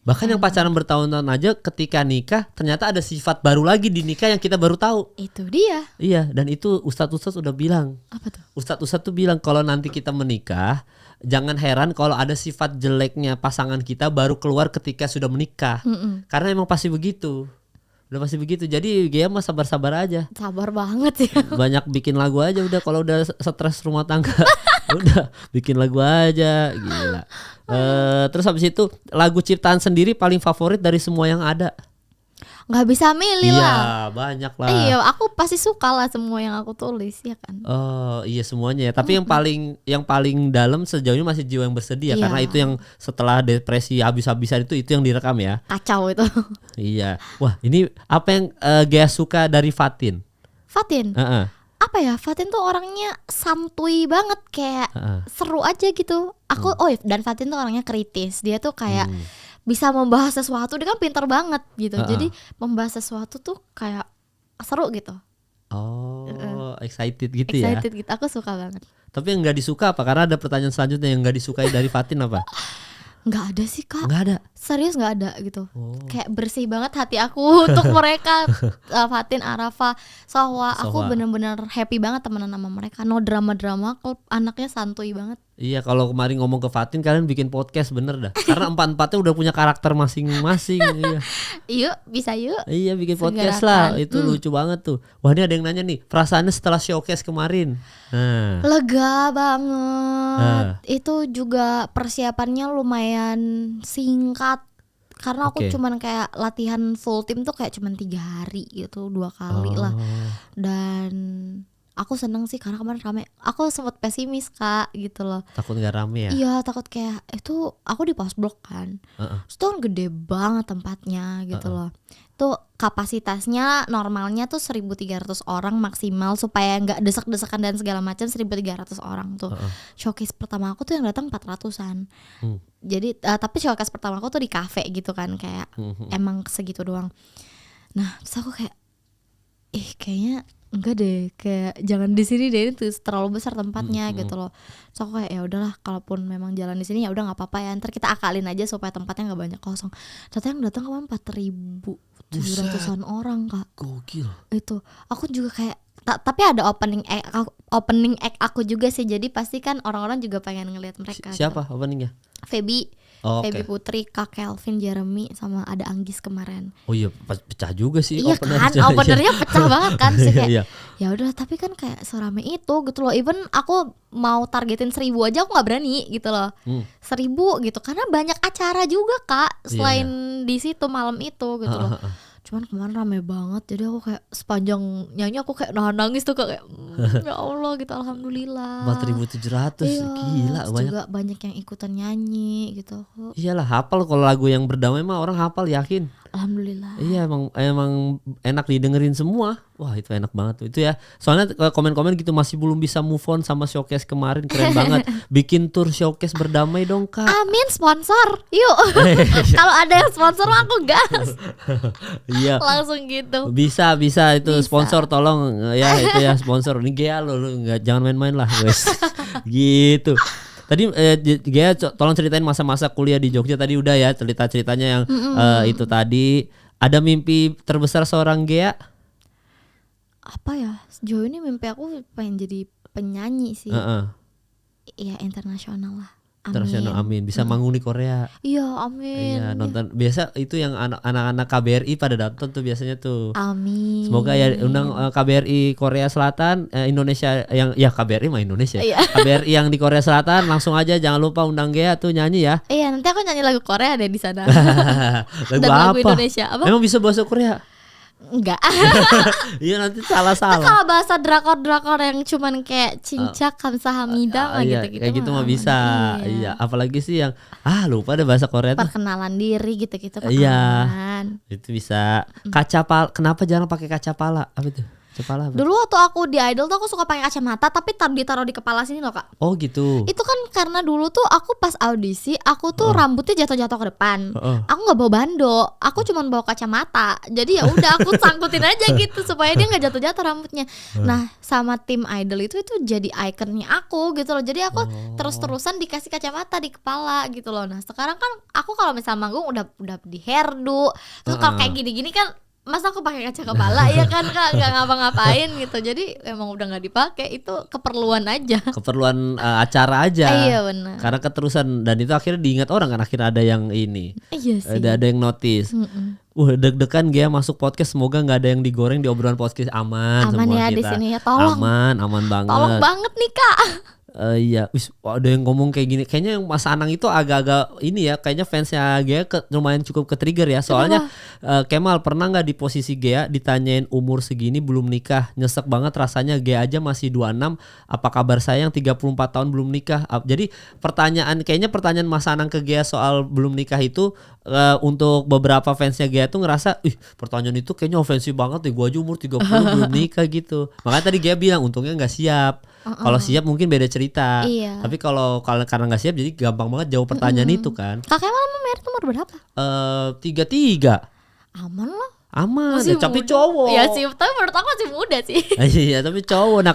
Bahkan yang pacaran bertahun-tahun aja ketika nikah ternyata ada sifat baru lagi di nikah yang kita baru tahu. Itu dia. Iya, dan itu ustadz udah bilang. Apa tuh? Ustadz tuh bilang kalau nanti kita menikah, jangan heran kalau ada sifat jeleknya pasangan kita baru keluar ketika sudah menikah. Karena emang pasti begitu. Udah pasti begitu. Jadi Gea mah sabar-sabar aja. Sabar banget sih. Banyak bikin lagu aja udah, kalau udah stres rumah tangga. Udah bikin lagu aja, gila. Terus habis itu lagu ciptaan sendiri paling favorit dari semua yang ada? Nggak bisa milih lah. Iya, banyak lah. Iya, aku pasti suka lah semua yang aku tulis, ya kan. Oh iya semuanya ya. Tapi yang paling dalam sejauh ini masih Jiwa yang Bersedih ya, Iya. karena itu yang setelah depresi habis-habisan itu yang direkam ya. Kacau itu. Iya. Wah ini apa yang Gea suka dari Fatin? Fatin, Heeh. apa ya? Fatin tuh orangnya santuy banget, kayak seru aja gitu. Aku dan Fatin tuh orangnya kritis. Dia tuh kayak bisa membahas sesuatu, dia kan pintar banget gitu. Jadi membahas sesuatu tuh kayak seru gitu. Oh, excited gitu ya. Excited gitu. Aku suka banget. Tapi yang nggak disuka apa? Karena ada pertanyaan selanjutnya yang nggak disukai dari Fatin apa? Nggak ada sih Kak. Nggak ada. Serius nggak ada gitu. Kayak bersih banget hati aku untuk mereka. Fatin, Arafa, Sohwa. Aku bener-bener happy banget temenan sama mereka. No drama-drama. Kalau anaknya santuy banget. Iya, kalau kemarin ngomong ke Fatin kalian bikin podcast bener dah. Karena empat-empatnya udah punya karakter masing-masing. Iya. Yuk, bisa yuk. Iya, bikin podcast lah. Itu lucu banget tuh. Wah, ini ada yang nanya nih, perasaannya setelah showcase kemarin. Lega banget. Itu juga persiapannya lumayan singkat. Karena aku cuman kayak latihan full tim tuh kayak cuman 3 hari gitu, 2 kali lah. Dan aku seneng sih karena kemarin rame. Aku sempat pesimis Kak gitu loh. Takut gak rame ya? Iya, takut kayak itu aku di post blok kan. Itu kan gede banget tempatnya gitu loh. Itu kapasitasnya normalnya tuh 1.300 orang maksimal, supaya nggak desek-desekan dan segala macam 1.300 orang tuh. Showcase pertama aku tuh yang datang 400-an. Jadi tapi showcase pertama aku tuh di cafe gitu kan, kayak emang segitu doang. Nah, terus aku kayak kayaknya enggak deh, kayak jangan di sini deh, itu terlalu besar tempatnya gitu loh. So aku kayak ya udahlah, kalaupun memang jalan di sini ya udah nggak apa-apa ya, ntar kita akalin aja supaya tempatnya nggak banyak kosong. Ternyata yang datang kemarin 4.700-an orang Kak. Gokil. Itu aku juga kayak tapi ada opening act aku juga sih, jadi pasti kan orang-orang juga pengen ngelihat mereka. Siapa gitu. openingnya? Feby, Feby Putri, Kak Kelvin, Jeremy, sama ada Anggis kemarin. Oh iya, pecah juga sih. Iya kan, openernya pecah banget kan sih kayak. Iya. Ya udah, tapi kan kayak serame itu gitu loh. Even aku mau targetin 1.000 aja aku nggak berani gitu loh. 1.000 gitu, karena banyak acara juga Kak selain di situ malam itu gitu loh. Cuman kemarin rame banget, jadi aku kayak sepanjang nyanyi aku kayak nangis tuh kayak ya Allah gitu, alhamdulillah. 4.700, gila banyak. Juga banyak yang ikutan nyanyi gitu. Iyalah, hafal kalau lagu yang berdamai mah orang hafal, yakin. Alhamdulillah. Iya, emang enak didengerin semua. Wah, itu enak banget tuh. Itu ya. Soalnya komen-komen gitu masih belum bisa move on sama showcase kemarin, keren banget. Bikin tour showcase berdamai dong, Kak. Amin, sponsor. Yuk. Kalau ada yang sponsor aku gas. Iya. Langsung gitu. Bisa itu bisa. Sponsor tolong ya, itu ya sponsor. Ini Gea lo enggak, jangan main-main lah, guys. Gitu. Tadi Gea tolong ceritain masa-masa kuliah di Jogja tadi udah ya, ceritanya yang itu tadi. Ada mimpi terbesar seorang Gea? Apa ya? Sejauh ini mimpi aku pengen jadi penyanyi sih. Ya internasional lah. Amin. Amin. Bisa manggung di Korea. Iya, amin. Iya, nonton. Biasa itu yang anak-anak KBRI pada datang tuh biasanya tuh. Amin. Semoga ya undang KBRI Korea Selatan, Indonesia yang ya KBRI mah Indonesia. Iya. KBRI yang di Korea Selatan langsung aja, jangan lupa undang Gea tuh nyanyi ya. Iya, nanti aku nyanyi lagu Korea deh di sana. Lagu Dan apa? lagu Indonesia. Apa? Emang bisa bahasa Korea? Enggak. Iya, nanti salah. Kalau bahasa drakor yang cuman kayak cincak kamsahamnida iya, gitu-gitu. Kayak gitu mah bisa. Iya, apalagi sih yang lupa deh bahasa Korea tuh. Perkenalan diri gitu-gitu kan. Iya. Itu bisa. Kenapa jarang pakai kaca pala? Apa itu? Kepala apa? Dulu waktu aku di Idol tuh aku suka pakai kacamata, tapi ditaruh di kepala sini loh Kak. Oh gitu. Itu kan karena dulu tuh aku pas audisi, aku tuh rambutnya jatuh-jatuh ke depan. Aku nggak bawa bando, aku cuma bawa kacamata. Jadi ya udah aku sangkutin aja gitu supaya dia nggak jatuh-jatuh rambutnya. Nah sama tim Idol itu jadi ikonnya aku gitu loh. Jadi aku terus-terusan dikasih kacamata di kepala gitu loh. Nah sekarang kan aku kalau misal manggung udah di hairdo, terus kalau kayak gini-gini kan masa aku pakai kaca kepala ya kan Kak, nggak ngapa-ngapain gitu. Jadi emang udah nggak dipakai, itu keperluan aja. Keperluan acara aja. Iya benar. Karena keterusan, dan itu akhirnya diingat orang kan, akhirnya ada yang ini. Iya sih. Ada yang notice. Deg-degan Gea masuk podcast, semoga nggak ada yang digoreng di obrolan podcast. Aman semua ya kita. Di sini ya, tolong. Aman banget. Tolong banget nih Kak. Iya, ada yang ngomong kayak gini. Kayaknya yang Mas Anang itu agak-agak ini ya. Kayaknya fansnya Gea lumayan cukup ke trigger ya. Soalnya Kemal, pernah nggak di posisi Gea ditanyain umur segini belum nikah? Nyesek banget rasanya, Gea aja masih 26. Apa kabar saya yang 34 tahun belum nikah? Jadi kayaknya pertanyaan Mas Anang ke Gea soal belum nikah itu untuk beberapa fansnya Gea tuh ngerasa, pertanyaan itu kayaknya ofensif banget deh. Gua aja umur 30 belum nikah gitu. Makanya tadi Gea bilang untungnya nggak siap. Kalau siap mungkin beda cerita. Iya. Tapi kalau karena nggak siap, jadi gampang banget jawab pertanyaan itu kan. Kakak malah merit umur berapa? 33. Aman lah. Aman, masih tapi muda. cowok. Ya sih, tapi menurut aku masih muda sih. Iya, tapi cowok. Nah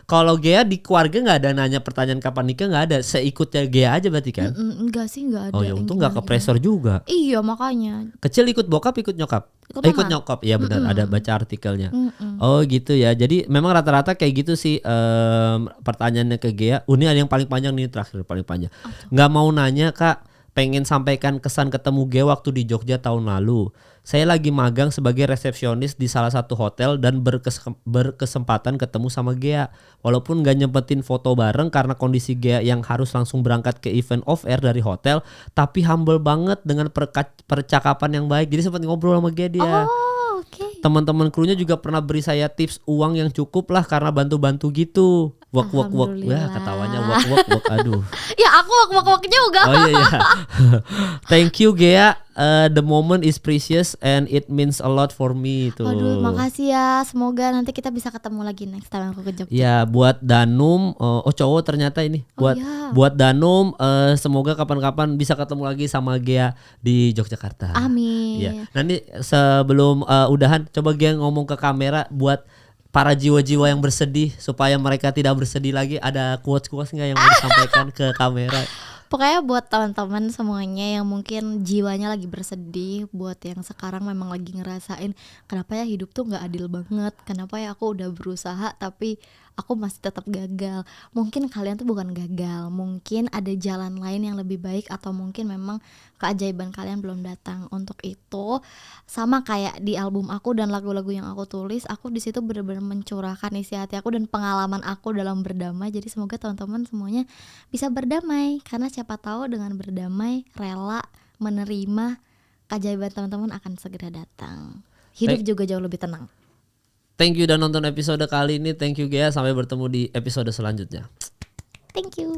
kalau Gea di keluarga nggak ada nanya pertanyaan kapan nikah, nggak ada. Seikutnya Gea aja berarti kan? Enggak sih, nggak ada. Oh ya, untung nggak ke pressure juga. Iya makanya. Kecil ikut bokap, ikut nyokap. Ikut nyokap, iya benar. Ada baca artikelnya. Oh gitu ya. Jadi memang rata-rata kayak gitu sih pertanyaannya ke Gea. Ini ada yang paling panjang nih, terakhir paling panjang. Nggak mau nanya Kak, pengen sampaikan kesan ketemu Gea waktu di Jogja tahun lalu. Saya lagi magang sebagai resepsionis di salah satu hotel dan berkesempatan ketemu sama Gea. Walaupun gak nyempetin foto bareng karena kondisi Gea yang harus langsung berangkat ke event off air dari hotel, tapi humble banget dengan percakapan yang baik. Jadi sempat ngobrol sama Gea dia. Oh, okay. Teman-teman krunya juga pernah beri saya tips uang yang cukup lah karena bantu-bantu gitu. Wak. Wah, ketawanya wak. Aduh. Ya aku wak juga. Oh iya. Thank you Gea. The moment is precious and it means a lot for me tuh. Aduh, makasih ya. Semoga nanti kita bisa ketemu lagi next time aku ke Jogja. Ya, buat Danum, cowok ternyata ini. Buat Danum, semoga kapan-kapan bisa ketemu lagi sama Gea di Yogyakarta. Amin. Ya. Nanti sebelum udahan, coba Gea ngomong ke kamera buat para jiwa-jiwa yang bersedih supaya mereka tidak bersedih lagi. Ada quotes-quotes nggak yang mau disampaikan ke kamera? Pokoknya buat teman-teman semuanya yang mungkin jiwanya lagi bersedih, buat yang sekarang memang lagi ngerasain kenapa ya hidup tuh nggak adil banget, kenapa ya aku udah berusaha tapi aku masih tetap gagal. Mungkin kalian tuh bukan gagal, mungkin ada jalan lain yang lebih baik, atau mungkin memang keajaiban kalian belum datang. Untuk itu sama kayak di album aku dan lagu-lagu yang aku tulis, aku di situ benar-benar mencurahkan isi hati aku dan pengalaman aku dalam berdamai. Jadi semoga teman-teman semuanya bisa berdamai, karena siapa tahu dengan berdamai, rela menerima, keajaiban teman-teman akan segera datang. Hidup juga jauh lebih tenang. Thank you udah nonton episode kali ini. Thank you Gea. Sampai bertemu di episode selanjutnya. Thank you.